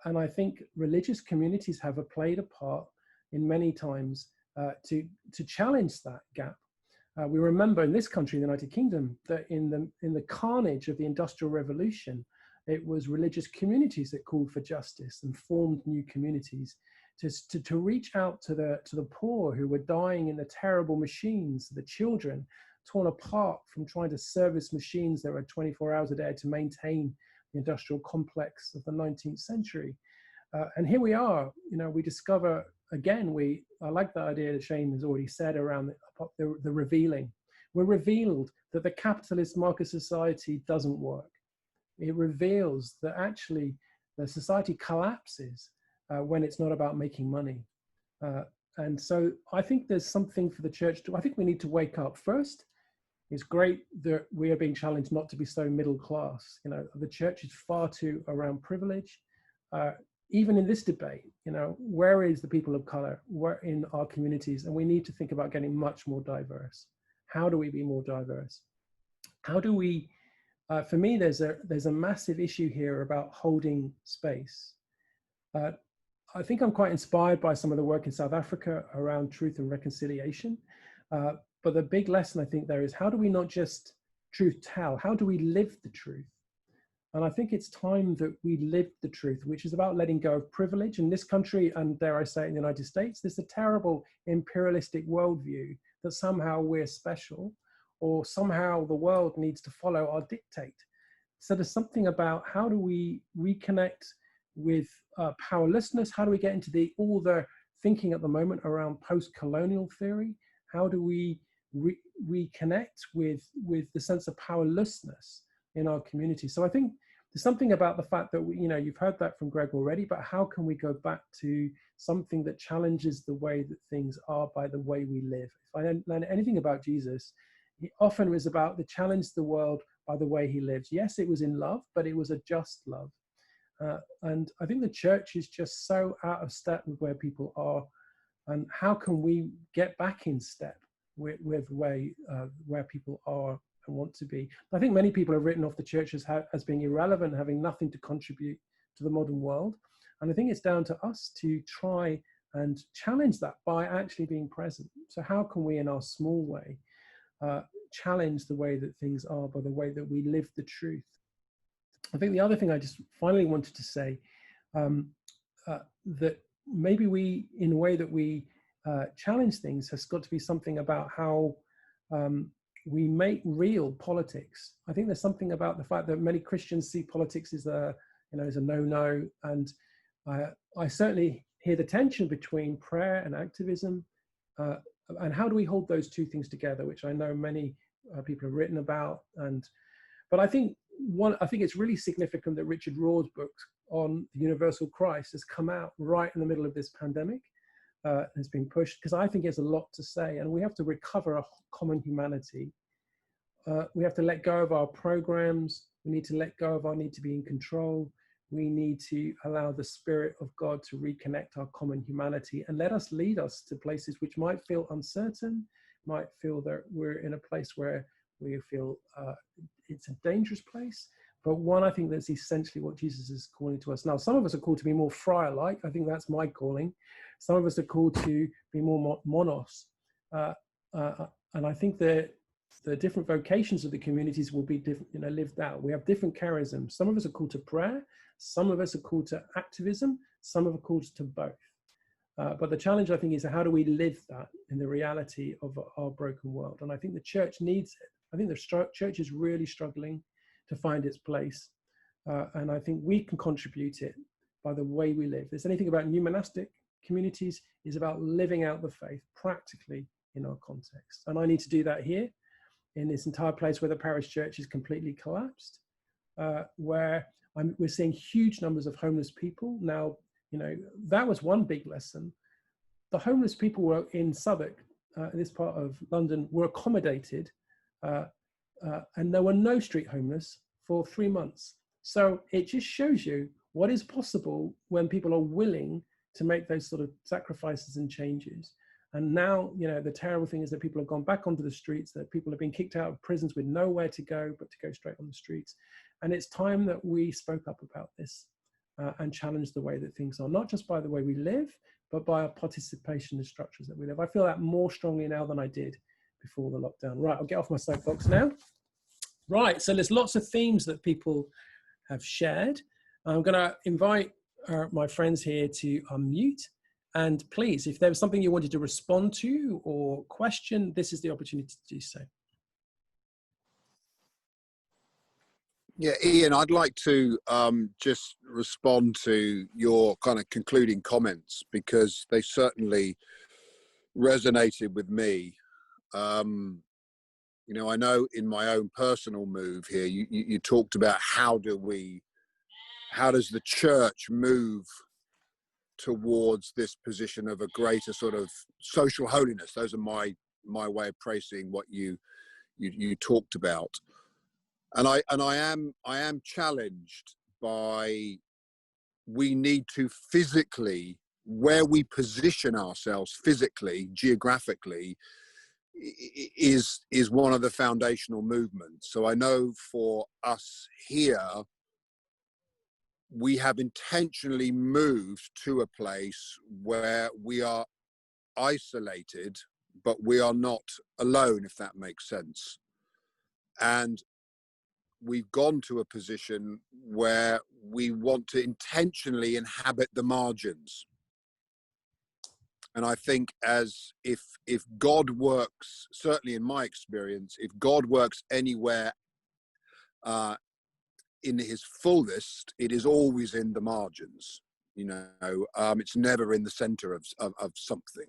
And I think religious communities have played a part in many times to challenge that gap. We remember in this country, the United Kingdom, that in the carnage of the Industrial Revolution, it was religious communities that called for justice and formed new communities to reach out to the poor who were dying in the terrible machines, the children torn apart from trying to service machines that were 24 hours a day to maintain the industrial complex of the 19th century. And here we are, you know, we discover again, I like the idea that Shane has already said around the revealing. We're revealed that the capitalist market society doesn't work. It reveals that actually the society collapses when it's not about making money. And so I think there's something for the church to, I think we need to wake up. First, it's great that we are being challenged not to be so middle class. You know, the church is far too around privilege. Even in this debate, you know, where is the people of color? Where in our communities? And we need to think about getting much more diverse. How do we be more diverse? How do we, for me, there's a massive issue here about holding space. I think I'm quite inspired by some of the work in South Africa around truth and reconciliation. But the big lesson I think there is, how do we not just truth tell? How do we live the truth? And I think it's time that we live the truth, which is about letting go of privilege. In this country, and dare I say in the United States, there's a terrible imperialistic worldview that somehow we're special, or somehow the world needs to follow our dictate. So there's something about how do we reconnect with powerlessness? How do we get into all the thinking at the moment around post-colonial theory? How do we reconnect with the sense of powerlessness in our community? So I think there's something about the fact that you know, you've heard that from Greg already, but how can we go back to something that challenges the way that things are by the way we live? If I don't learn anything about Jesus, he often was about the challenge the world by the way he lives. Yes, it was in love, but it was a just love. And I think the church is just so out of step with where people are. And how can we get back in step with where people are and want to be? I think many people have written off the church as being irrelevant, having nothing to contribute to the modern world. And I think it's down to us to try and challenge that by actually being present. So how can we, in our small way, challenge the way that things are by the way that we live the truth? I think the other thing I just finally wanted to say, that maybe we, in the way that we challenge things, has got to be something about how we make real politics. I think there's something about the fact that many Christians see politics as a no-no, and I certainly hear the tension between prayer and activism, and how do we hold those two things together, which I know many people have written about. But I think it's really significant that Richard Rohr's book on the universal Christ has come out right in the middle of this pandemic, has been pushed, because I think it's a lot to say, and we have to recover a common humanity. We have to let go of our programs. We need to let go of our need to be in control. We need to allow the Spirit of God to reconnect our common humanity and let us lead us to places which might feel uncertain, might feel that we're in a place where we feel it's a dangerous place, but one, I think that's essentially what Jesus is calling to us. Now, some of us are called to be more friar-like. I think that's my calling. Some of us are called to be more monos. And I think that the different vocations of the communities will be different, lived out. We have different charisms. Some of us are called to prayer. Some of us are called to activism. Some of us are called to both. But the challenge, I think, is how do we live that in the reality of our broken world? And I think the church needs it. I think the church is really struggling to find its place. And I think we can contribute it by the way we live. If there's anything about new monastic communities, is about living out the faith practically in our context. And I need to do that here in this entire place where the parish church is completely collapsed, where we're seeing huge numbers of homeless people. Now, that was one big lesson. The homeless people were in Southwark, this part of London, were accommodated, and there were no street homeless for 3 months. So it just shows you what is possible when people are willing to make those sort of sacrifices and changes. And now, the terrible thing is that people have gone back onto the streets, that people have been kicked out of prisons with nowhere to go but to go straight on the streets. And it's time that we spoke up about this and challenged the way that things are, not just by the way we live, but by our participation in structures that we live. I feel that more strongly now than I did before the lockdown. Right, I'll get off my soapbox now. Right, so there's lots of themes that people have shared. I'm going to invite my friends here to unmute. And please, if there was something you wanted to respond to or question, this is the opportunity to do so. Yeah, Ian, I'd like to just respond to your kind of concluding comments, because they certainly resonated with me. I know in my own personal move here, you talked about how does the church move towards this position of a greater sort of social holiness. Those are my way of praising what you talked about. And I am challenged by, we need to physically, where we position ourselves physically, geographically, is one of the foundational movements. So I know for us here, we have intentionally moved to a place where we are isolated, but we are not alone, if that makes sense. And we've gone to a position where we want to intentionally inhabit the margins. And I think if God works, certainly in my experience, if God works anywhere in his fullness, it is always in the margins. It's never in the center of something.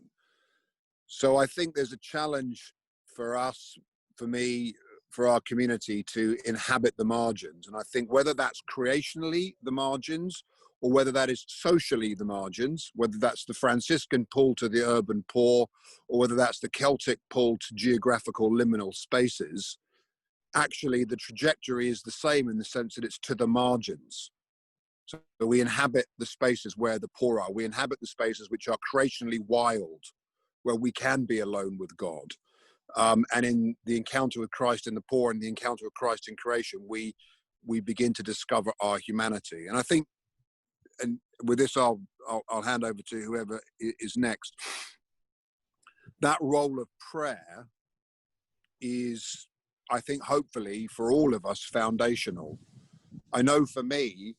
So I think there's a challenge for us, for me, for our community to inhabit the margins. And I think whether that's creationally the margins, or whether that is socially the margins, whether that's the Franciscan pull to the urban poor, or whether that's the Celtic pull to geographical liminal spaces, actually the trajectory is the same in the sense that it's to the margins. So we inhabit the spaces where the poor are. We inhabit the spaces which are creationally wild, where we can be alone with God. And in the encounter with Christ in the poor and the encounter with Christ in creation, we begin to discover our humanity. And I think, and with this, I'll hand over to whoever is next. That role of prayer is, I think, hopefully for all of us, foundational. I know for me,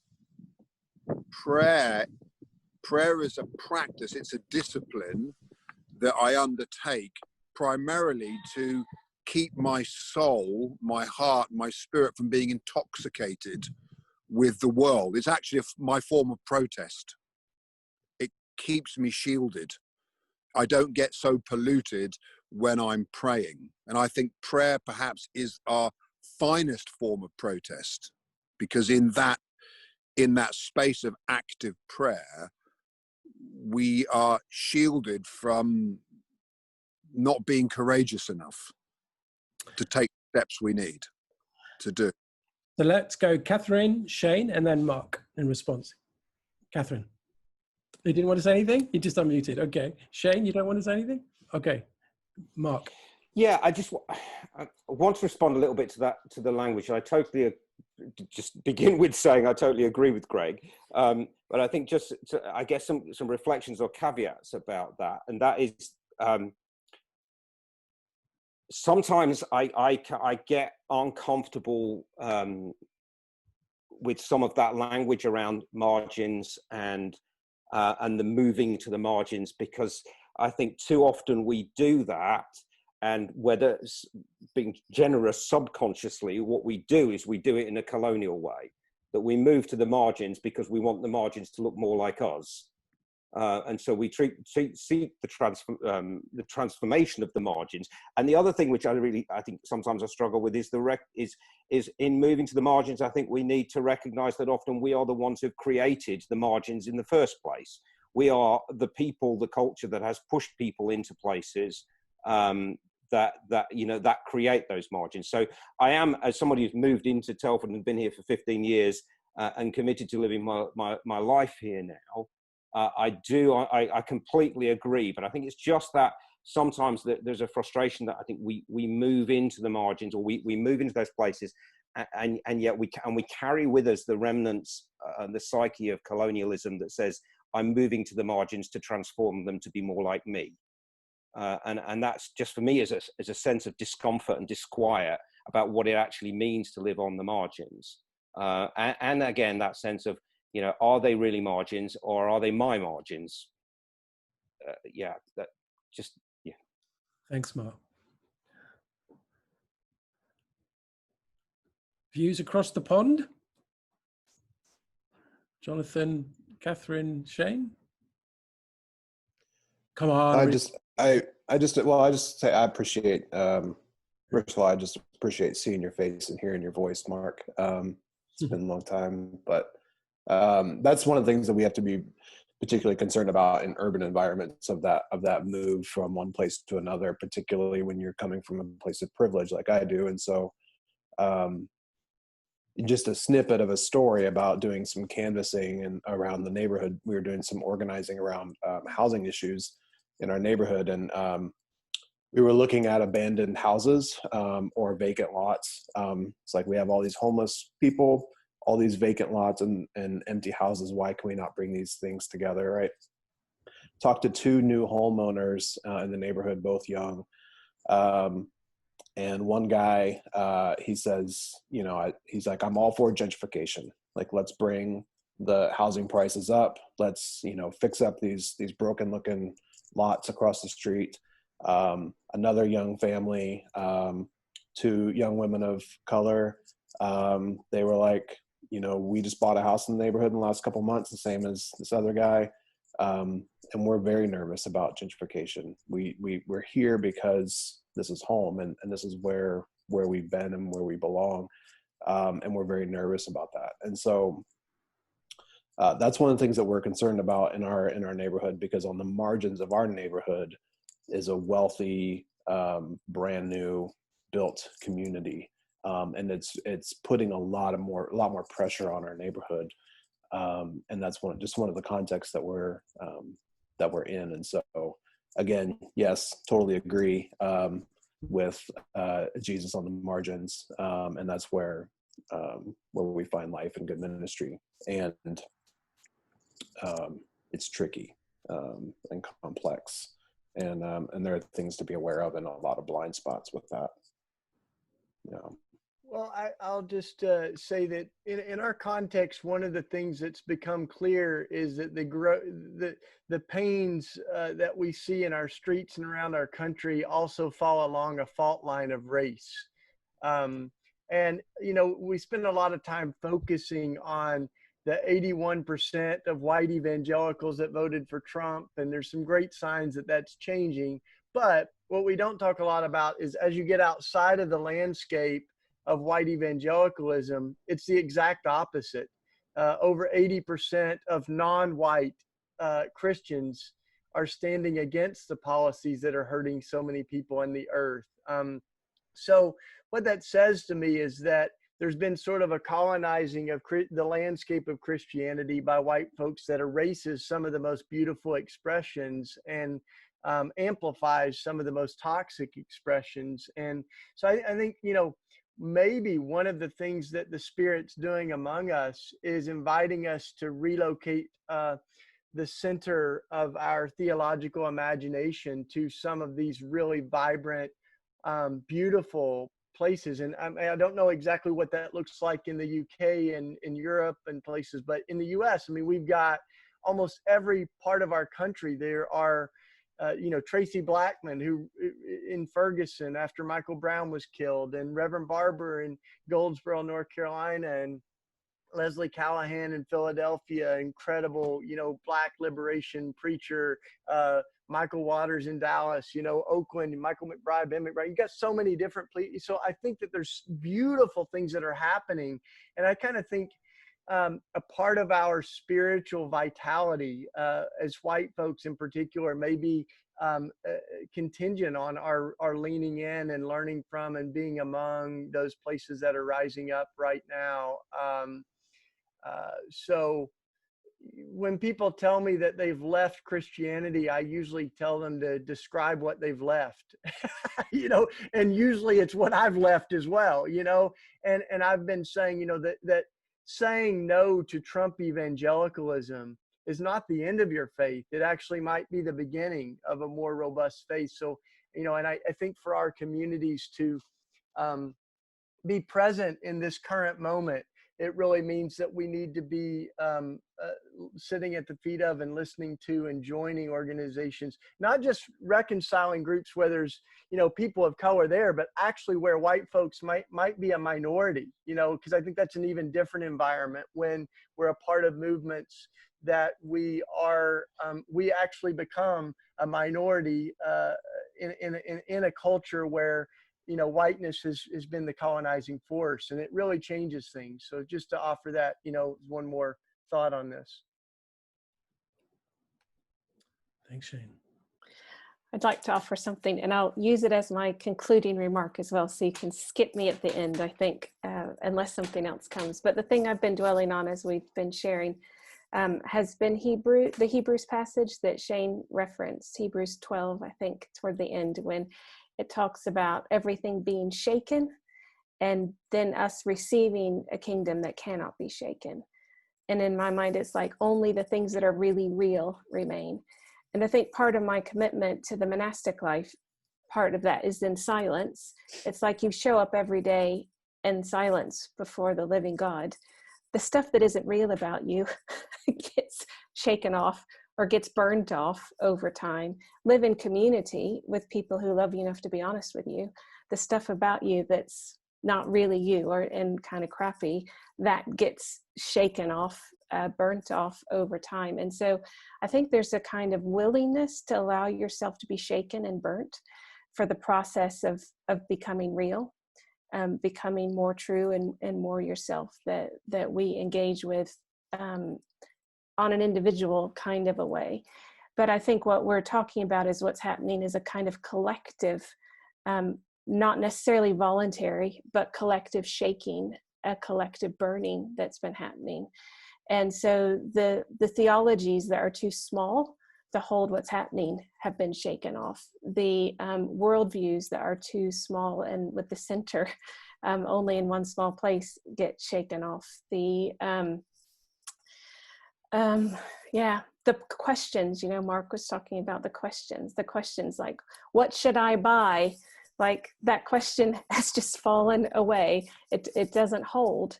prayer is a practice, it's a discipline that I undertake primarily to keep my soul, my heart, my spirit from being intoxicated with the world. It's actually my form of protest. It keeps me shielded. I don't get so polluted when I'm praying. And I think prayer perhaps is our finest form of protest, because in that space of active prayer, we are shielded from not being courageous enough to take steps we need to do. So let's go Catherine, Shane, and then Mark in response. Catherine, you didn't want to say anything? You just unmuted. Okay. Shane, you don't want to say anything? Okay. Mark. Yeah, I want to respond a little bit to that, to the language. I totally, just begin with saying I totally agree with Greg. But I think just to, I guess some reflections or caveats about that, and that is sometimes I get uncomfortable with some of that language around margins and the moving to the margins, because I think too often we do that. And whether it's being generous subconsciously, what we do is we do it in a colonial way, that we move to the margins because we want the margins to look more like us. And so we seek the transformation of the margins. And the other thing which I think sometimes I struggle with is is in moving to the margins, I think we need to recognize that often we are the ones who've created the margins in the first place. We are the people, the culture that has pushed people into places that create those margins. So I am, as somebody who's moved into Telford and been here for 15 years and committed to living my life here now, I completely agree. But I think it's just that sometimes there's a frustration that I think we move into the margins, or we move into those places, and yet we carry with us the remnants and the psyche of colonialism that says, I'm moving to the margins to transform them to be more like me. And that's just, for me, is a sense of discomfort and disquiet about what it actually means to live on the margins. And again, that sense of, are they really margins, or are they my margins? Yeah. Thanks, Mark. Views across the pond? Jonathan, Catherine, Shane? Come on. I just say I appreciate, first of all, I just appreciate seeing your face and hearing your voice, Mark. It's been a long time, but that's one of the things that we have to be particularly concerned about in urban environments, of that move from one place to another, particularly when you're coming from a place of privilege like I do. And so just a snippet of a story about doing some canvassing and around the neighborhood. We were doing some organizing around housing issues in our neighborhood, and we were looking at abandoned houses or vacant lots. It's like, we have all these homeless people, all these vacant lots and empty houses. Why can we not bring these things together, right? Talked to two new homeowners in the neighborhood, both young. And one guy, he says, he's like, I'm all for gentrification. Like, let's bring the housing prices up. Let's, fix up these broken looking lots across the street. Another young family, two young women of color, they were like, we just bought a house in the neighborhood in the last couple months, the same as this other guy. And we're very nervous about gentrification. We're here because this is home, and this is where we've been and where we belong. And we're very nervous about that. And so that's one of the things that we're concerned about in our neighborhood, because on the margins of our neighborhood is a wealthy, brand new built community. And it's putting a lot more pressure on our neighborhood. And that's one of the contexts that we're in. And so again, yes, totally agree with Jesus on the margins. And that's where we find life and good ministry. And it's tricky and complex. And there are things to be aware of, and a lot of blind spots with that. Well, I'll just say that in our context, one of the things that's become clear is that the pains that we see in our streets and around our country also fall along a fault line of race. And, we spend a lot of time focusing on the 81% of white evangelicals that voted for Trump, and there's some great signs that that's changing. But what we don't talk a lot about is, as you get outside of the landscape of white evangelicalism, it's the exact opposite. Over 80% of non-white Christians are standing against the policies that are hurting so many people on the earth. So what that says to me is that there's been sort of a colonizing of the landscape of Christianity by white folks that erases some of the most beautiful expressions and amplifies some of the most toxic expressions. And so I think, you know, maybe one of the things that the Spirit's doing among us is inviting us to relocate the center of our theological imagination to some of these really vibrant, beautiful places. And I don't know exactly what that looks like in the UK and in Europe and places, but in the US, I mean, we've got almost every part of our country. There are, you know, Tracy Blackman, who in Ferguson after Michael Brown was killed, and Reverend Barber in Goldsboro, North Carolina, and Leslie Callahan in Philadelphia, incredible, you know, Black liberation preacher, Michael Waters in Dallas, you know, Oakland, Michael McBride, Ben McBride. You got so many different places. So I think that there's beautiful things that are happening. And I kind of think a part of our spiritual vitality as white folks in particular may be contingent on our leaning in and learning from and being among those places that are rising up right now. So when people tell me that they've left Christianity, I usually tell them to describe what they've left, you know, and usually it's what I've left as well, you know, and I've been saying, you know, that saying no to Trump evangelicalism is not the end of your faith. It actually might be the beginning of a more robust faith. So, you know, and I think for our communities to be present in this current moment, it really means that we need to be sitting at the feet of and listening to and joining organizations, not just reconciling groups where there's, you know, people of color there, but actually where white folks might be a minority, you know, because I think that's an even different environment when we're a part of movements that we are, we actually become a minority in a culture where, you know, whiteness has been the colonizing force, and it really changes things. So just to offer that, you know, one more thought on this. Thanks, Shane. I'd like to offer something, and I'll use it as my concluding remark as well, so you can skip me at the end, I think, unless something else comes. But the thing I've been dwelling on as we've been sharing has been the Hebrews passage that Shane referenced, Hebrews 12, I think, toward the end, when it talks about everything being shaken and then us receiving a kingdom that cannot be shaken. And in my mind, it's like only the things that are really real remain. And I think part of my commitment to the monastic life, part of that is in silence. It's like you show up every day in silence before the living God. The stuff that isn't real about you gets shaken off or gets burned off over time. Live in community with people who love you enough to be honest with you. The stuff about you that's not really you and kind of crappy, that gets shaken off, burnt off over time. And so I think there's a kind of willingness to allow yourself to be shaken and burnt for the process of becoming real, becoming more true and more yourself that we engage with on an individual kind of a way. But I think what we're talking about is what's happening is a kind of collective, not necessarily voluntary, but collective shaking, a collective burning that's been happening. And so the theologies that are too small to hold what's happening have been shaken off. The worldviews that are too small and with the center only in one small place get shaken off. The questions, you know, Mark was talking about the questions like, what should I buy? Like that question has just fallen away. It doesn't hold.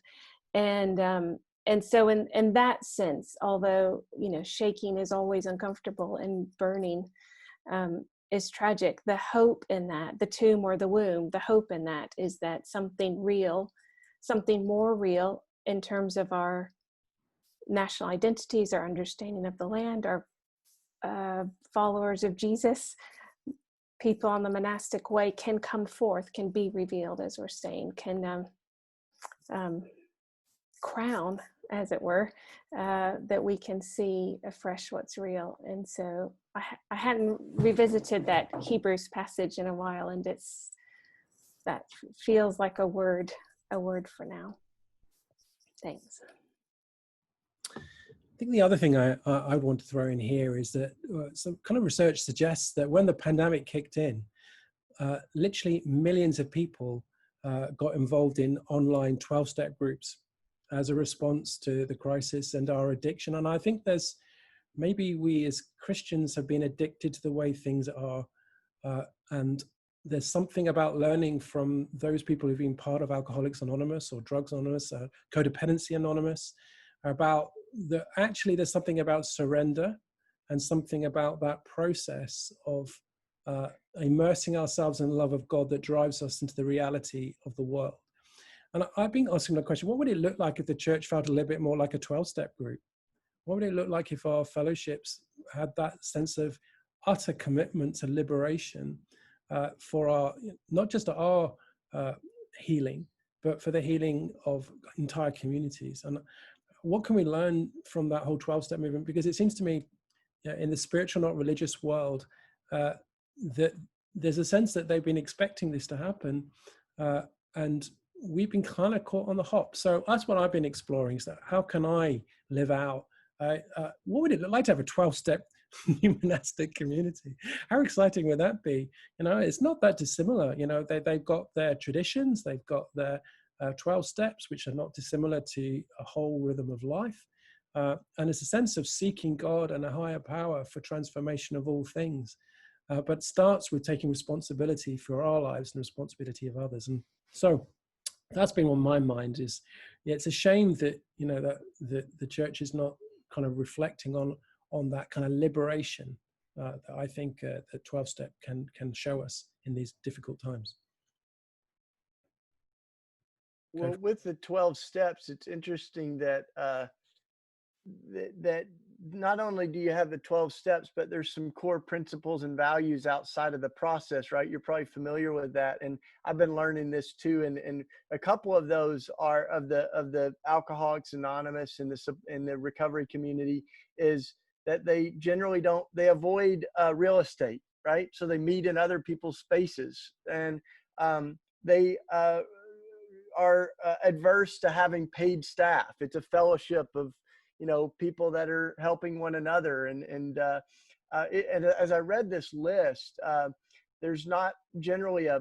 And so in that sense, although, you know, shaking is always uncomfortable and burning is tragic, the hope in that, the tomb or the womb, the hope in that is that something real, something more real in terms of our national identities, our understanding of the land, our followers of Jesus, people on the monastic way can come forth, can be revealed, as we're saying, can crown as it were, that we can see afresh what's real. And so I hadn't revisited that Hebrews passage in a while, and that feels like a word for now. Thanks. I think the other thing I want to throw in here is that some kind of research suggests that when the pandemic kicked in, literally millions of people got involved in online 12-step groups as a response to the crisis and our addiction. And I think maybe we as Christians have been addicted to the way things are. And there's something about learning from those people who've been part of Alcoholics Anonymous or Drugs Anonymous, Codependency Anonymous, about actually there's something about surrender and something about that process of immersing ourselves in the love of God that drives us into the reality of the world. And I've been asking the question, what would it look like if the church felt a little bit more like a 12-step group? What would it look like if our fellowships had that sense of utter commitment to liberation for not just our healing, but for the healing of entire communities? And what can we learn from that whole 12-step movement? Because it seems to me, in the spiritual, not religious world, that there's a sense that they've been expecting this to happen, and we've been kind of caught on the hop. So that's what I've been exploring, is that how can I live out, what would it look like to have a 12-step new monastic community? How exciting would that be? It's not that dissimilar. They've got their traditions, they've got their 12 steps, which are not dissimilar to a whole rhythm of life. And it's a sense of seeking God and a higher power for transformation of all things. But starts with taking responsibility for our lives and responsibility of others. And so that's been on my mind is, it's a shame that, that the church is not kind of reflecting on that kind of liberation that I think the 12-step can show us in these difficult times. Well, with the 12 steps, it's interesting that that not only do you have the 12 steps, but there's some core principles and values outside of the process, right? You're probably familiar with that. And I've been learning this too. And a couple of those are of the Alcoholics Anonymous and the recovery community, is that they generally they avoid real estate, right? So they meet in other people's spaces, and they are adverse to having paid staff. It's a fellowship of people that are helping one another. And as I read this list, there's not generally a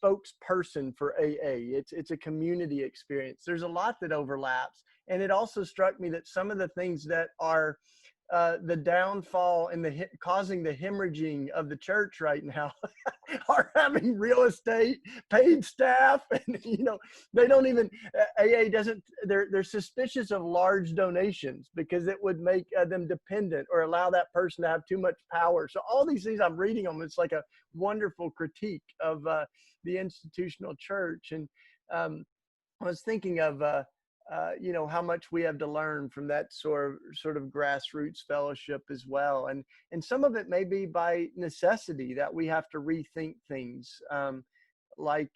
spokesperson for AA. It's a community experience. There's a lot that overlaps. And it also struck me that some of the things that are the downfall and causing the hemorrhaging of the church right now are having real estate, paid staff, and they don't even, AA doesn't, they're suspicious of large donations because it would make them dependent or allow that person to have too much power. So all these things I'm reading them, it's like a wonderful critique of the institutional church. And I was thinking of how much we have to learn from that sort of grassroots fellowship as well. And some of it may be by necessity that we have to rethink things, like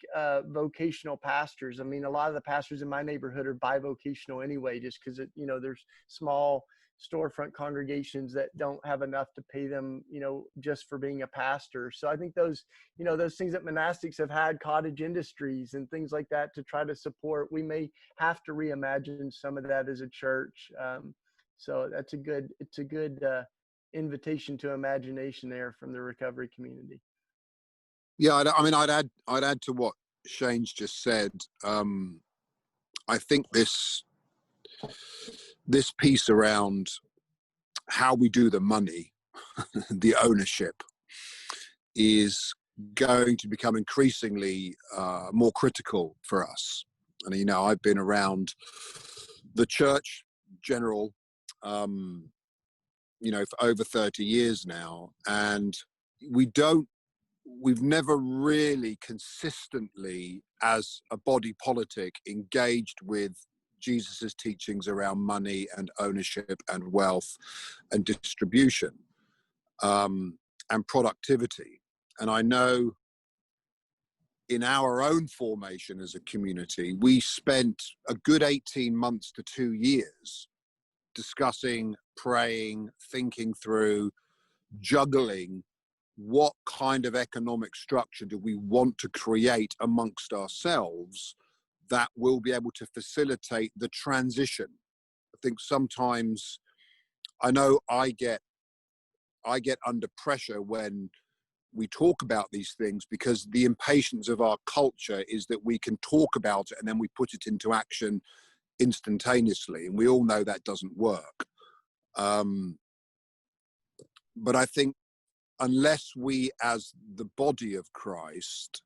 vocational pastors. I mean, a lot of the pastors in my neighborhood are bivocational anyway, just because there's small storefront congregations that don't have enough to pay them, just for being a pastor. So I think those things that monastics have had, cottage industries and things like that to try to support, we may have to reimagine some of that as a church. So it's a good invitation to imagination there from the recovery community. Yeah, I'd add to what Shane's just said. I think this piece around how we do the money, the ownership, is going to become increasingly more critical for us. And I've been around the church general, for over 30 years now, and we've never really consistently, as a body politic, engaged with Jesus's teachings around money and ownership and wealth and distribution, and productivity. And I know in our own formation as a community, we spent a good 18 months to 2 years discussing, praying, thinking through, juggling what kind of economic structure do we want to create amongst ourselves that will be able to facilitate the transition. I think sometimes, I know I get under pressure when we talk about these things, because the impatience of our culture is that we can talk about it and then we put it into action instantaneously, and we all know that doesn't work. But I think unless we as the body of Christ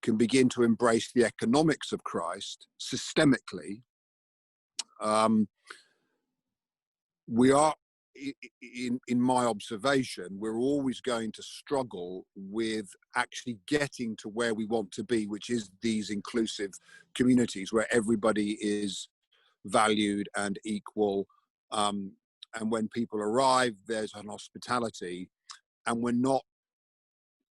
can begin to embrace the economics of Christ systemically, we are, in my observation, we're always going to struggle with actually getting to where we want to be, which is these inclusive communities where everybody is valued and equal. And when people arrive, there's an hospitality, and we're not,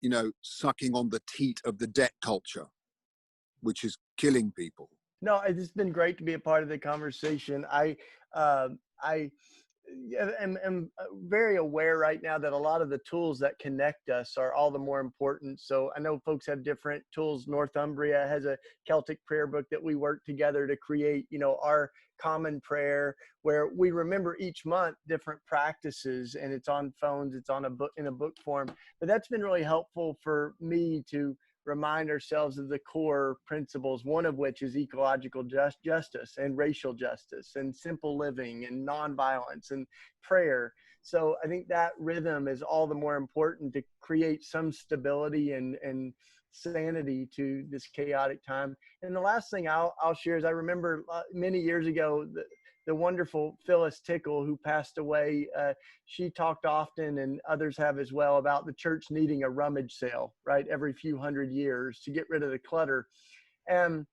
you know, sucking on the teat of the debt culture, which is killing people. No, it's been great to be a part of the conversation. I am very aware right now that a lot of the tools that connect us are all the more important. So I know folks have different tools. Northumbria has a Celtic prayer book that we work together to create, you know, our common prayer, where we remember each month different practices, and it's on phones, it's on a book, in a book form. But that's been really helpful for me to remind ourselves of the core principles, one of which is ecological justice and racial justice and simple living and nonviolence and prayer. So I think that rhythm is all the more important to create some stability and sanity to this chaotic time. And the last thing I'll share is I remember many years ago, the wonderful Phyllis Tickle, who passed away, she talked often, and others have as well, about the church needing a rummage sale, right, every few hundred years to get rid of the clutter. And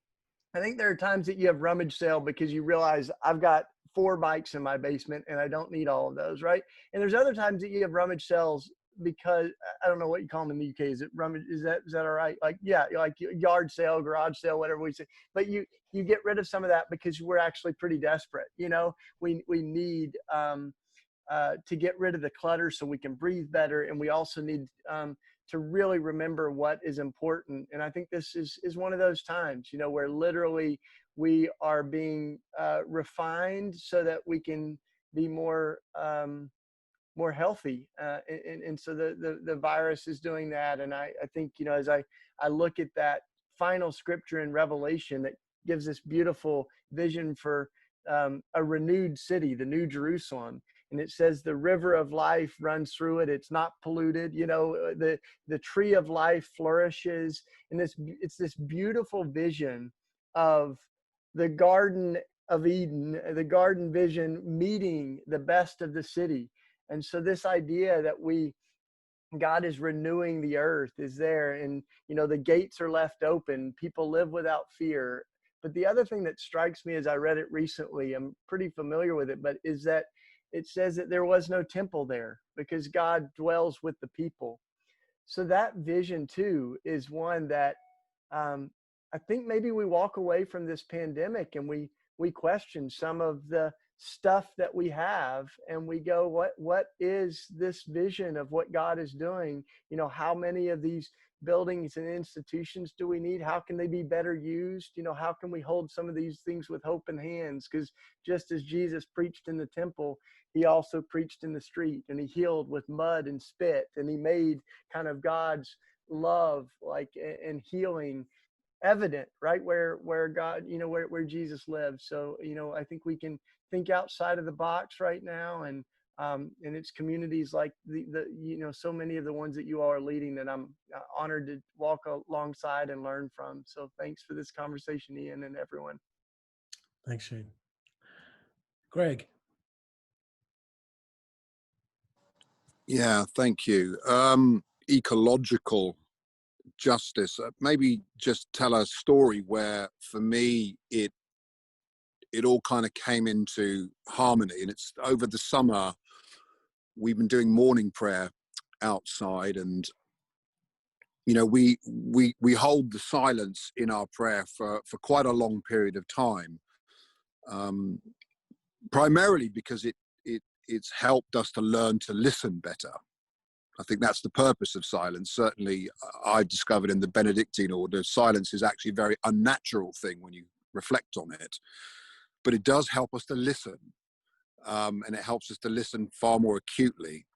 I think there are times that you have rummage sale because you realize I've got 4 bikes in my basement and I don't need all of those, right? And there's other times that you have rummage sales because, I don't know what you call them in the UK. Is it rummage? Is that all right? Like, yeah, like yard sale, garage sale, whatever we say. But you get rid of some of that because we're actually pretty desperate. You know, we need to get rid of the clutter so we can breathe better. And we also need to really remember what is important. And I think this is one of those times, you know, where literally we are being refined so that we can be more healthy. And so the virus is doing that. And I think, you know, as I look at that final scripture in Revelation that gives this beautiful vision for a renewed city, the New Jerusalem. And it says the river of life runs through it. It's not polluted. You know, the tree of life flourishes. And it's this beautiful vision of the Garden of Eden, the garden vision meeting the best of the city. And so this idea that God is renewing the earth is there, and, you know, the gates are left open. People live without fear. But the other thing that strikes me as I read it recently, I'm pretty familiar with it, but is that it says that there was no temple there because God dwells with the people. So that vision too is one that I think maybe we walk away from this pandemic and we question some of the stuff that we have, and we go, what is this vision of what God is doing? You know, how many of these buildings and institutions do we need? How can they be better used? You know, how can we hold some of these things with hope in hands? Because just as Jesus preached in the temple, he also preached in the street, and he healed with mud and spit, and he made kind of God's love, like, and healing evident right where God, you know, where Jesus lives. So, you know, I think we can think outside of the box right now, and it's communities like the you know, so many of the ones that you all are leading that I'm honored to walk alongside and learn from. So thanks for this conversation, Ian, and everyone. Thanks, Shane. Greg. Yeah, thank you. Ecological justice. Maybe just tell a story where, for me, it all kind of came into harmony. And it's over the summer, we've been doing morning prayer outside, and you know, we hold the silence in our prayer for quite a long period of time, primarily because it's helped us to learn to listen better. I think that's the purpose of silence. Certainly, I've discovered in the Benedictine order, silence is actually a very unnatural thing when you reflect on it, but it does help us to listen, and it helps us to listen far more acutely.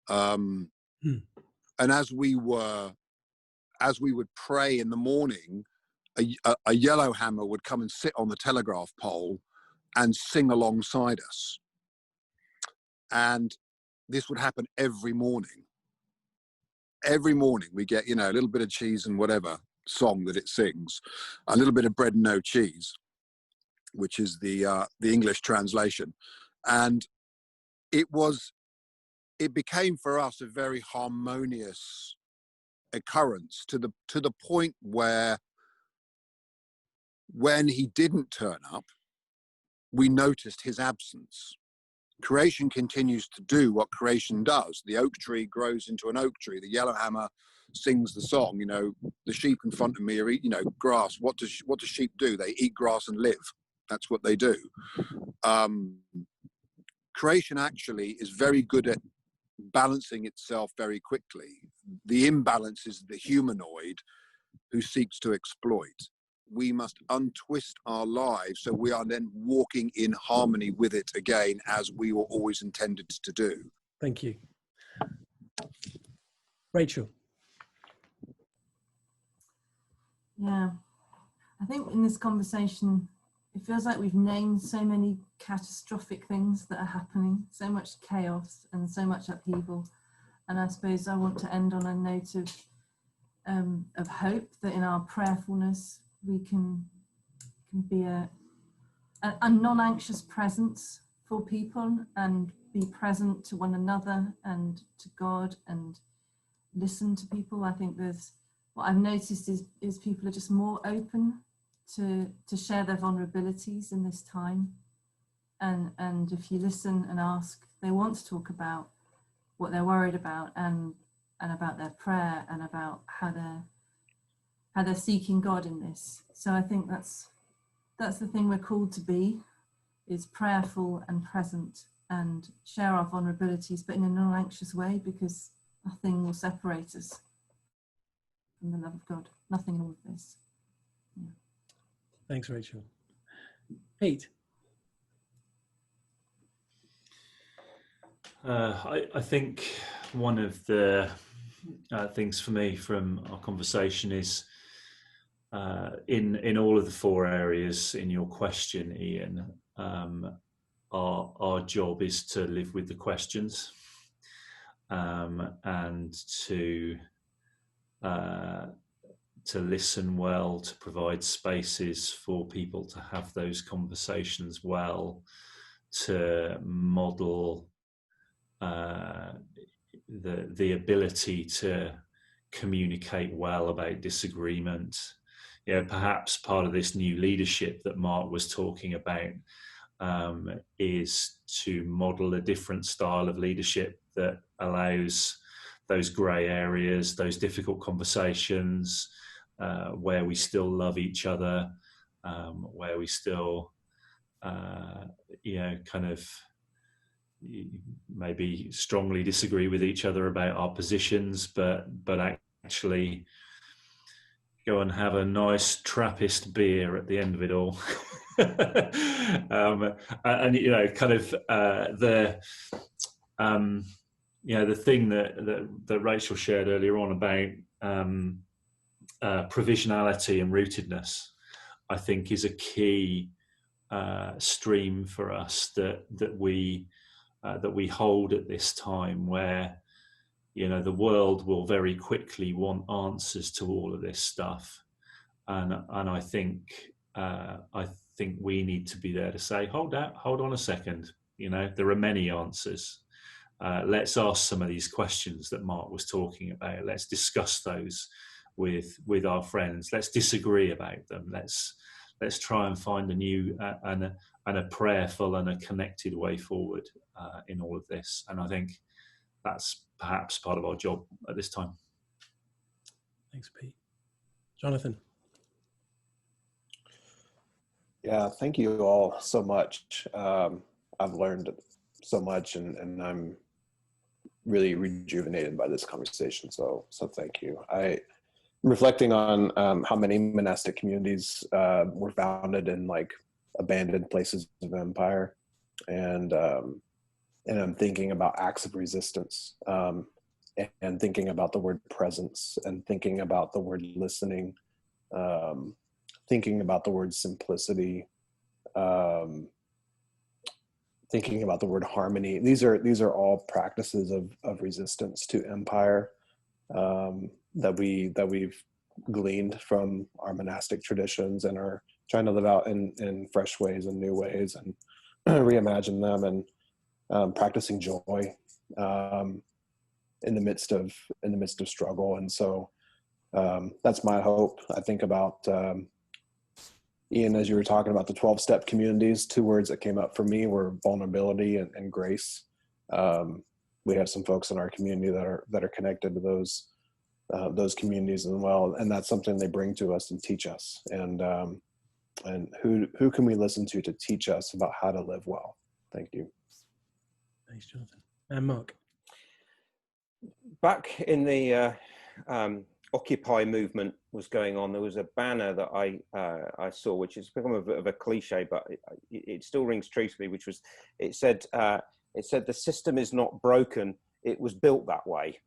And as we would pray in the morning, a yellow hammer would come and sit on the telegraph pole and sing alongside us. And this would happen every morning. Every morning we get, you know, a little bit of cheese and whatever song that it sings, a little bit of bread and no cheese, which is the English translation. And it became for us a very harmonious occurrence to the point where when he didn't turn up, we noticed his absence. Creation continues to do what creation does. The oak tree grows into an oak tree. The yellowhammer sings the song. You know, the sheep in front of me are eating, you know, grass. What does sheep do? They eat grass and live. That's what they do. Creation actually is very good at balancing itself very quickly. The imbalance is the humanoid who seeks to exploit. We must untwist our lives so we are then walking in harmony with it again, as we were always intended to do. Thank you. Rachel. Yeah, I think in this conversation, it feels like we've named so many catastrophic things that are happening, so much chaos and so much upheaval. And I suppose I want to end on a note of hope that in our prayerfulness, we can be a non-anxious presence for people and be present to one another and to God and listen to people. I think what I've noticed is people are just more open to share their vulnerabilities in this time. And if you listen and ask, they want to talk about what they're worried about and about their prayer and about how they're seeking God in this. So I think that's the thing we're called to be, is prayerful and present and share our vulnerabilities, but in a non-anxious way, because nothing will separate us from the love of God. Nothing in all of this. Yeah. Thanks, Rachel. Pete. I think one of the things for me from our conversation is in all of the four areas in your question, Ian, our job is to live with the questions, and to listen well, to provide spaces for people to have those conversations well, to model the ability to communicate well about disagreement. You know, perhaps part of this new leadership that Mark was talking about is to model a different style of leadership that allows those grey areas, those difficult conversations, where we still love each other, where we still, you know, kind of maybe strongly disagree with each other about our positions, but actually go and have a nice Trappist beer at the end of it all. And you know, kind of you know, the thing that Rachel shared earlier on about provisionality and rootedness, I think is a key stream for us that we hold at this time, where, you know, the world will very quickly want answers to all of this stuff, and I think we need to be there to say, hold on a second, you know, there are many answers. Let's ask some of these questions that Mark was talking about. Let's discuss those with our friends. Let's disagree about them. Let's try and find a new and a prayerful and a connected way forward in all of this. And I think that's perhaps part of our job at this time. Thanks, Pete. Jonathan. Yeah, thank you all so much. I've learned so much, and I'm really rejuvenated by this conversation. So thank you. I'm reflecting on how many monastic communities were founded in like abandoned places of empire, and I'm thinking about acts of resistance, and thinking about the word presence, and thinking about the word listening, thinking about the word simplicity, thinking about the word harmony. These are all practices of resistance to empire, that we've gleaned from our monastic traditions and are trying to live out in fresh ways and new ways, and reimagine them, and practicing joy in the midst of struggle. And so that's my hope. I think about Ian, as you were talking about the 12-step communities, 2 words that came up for me were vulnerability and grace. We have some folks in our community that are connected to those communities as well, and that's something they bring to us and teach us. And who can we listen to teach us about how to live well? Thank you. Thanks, Jonathan. And Mark. Back in the Occupy movement was going on, there was a banner that I saw, which has become a bit of a cliche, but it still rings true to me, which was, it said the system is not broken, it was built that way.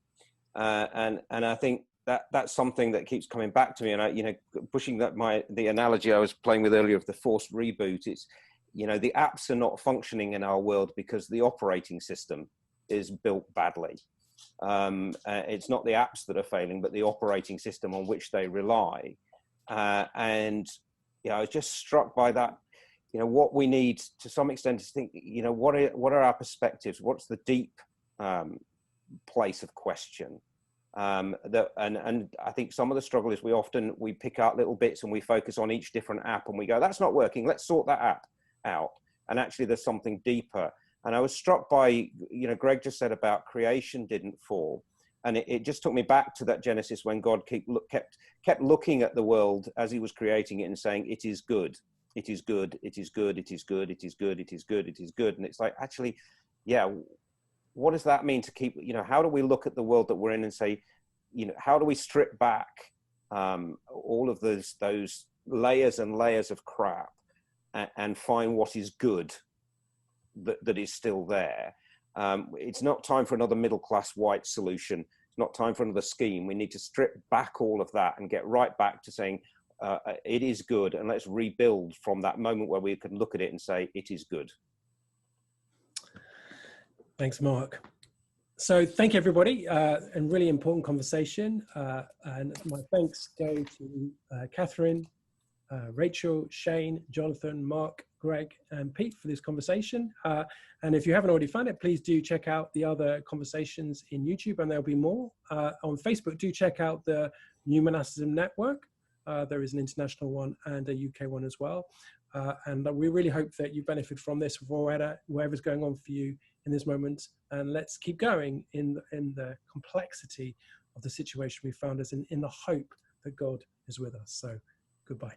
And I think that's something that keeps coming back to me. And pushing the analogy I was playing with earlier of the forced reboot, it's, the apps are not functioning in our world because the operating system is built badly. It's not the apps that are failing, but the operating system on which they rely. And I was just struck by that. What we need to some extent is think, what are our perspectives? What's the deep place of question? And I think some of the struggle is we pick out little bits and we focus on each different app and we go, that's not working, let's sort that app out. And actually there's something deeper. And I was struck by, Greg just said about creation didn't fall. And it just took me back to that Genesis when God kept looking at the world as he was creating it and saying, it is good, it is good, it is good, it is good, it is good, it is good, it is good. And it's like, actually, yeah, what does that mean to keep, how do we look at the world that we're in and say, how do we strip back all of those layers and layers of crap and find what is good that is still there? It's not time for another middle-class white solution. It's not time for another scheme. We need to strip back all of that and get right back to saying it is good, and let's rebuild from that moment where we can look at it and say it is good. Thanks, Mark. So thank you, everybody, and really important conversation. And my thanks go to Catherine, Rachel, Shane, Jonathan, Mark, Greg, and Pete for this conversation. And if you haven't already found it, please do check out the other conversations in YouTube, and there'll be more. On Facebook, do check out the New Monasticism Network. There is an international one and a UK one as well. And we really hope that you benefit from this, whatever's going on for you in this moment. And let's keep going in the complexity of the situation we found us in the hope that God is with us. So goodbye.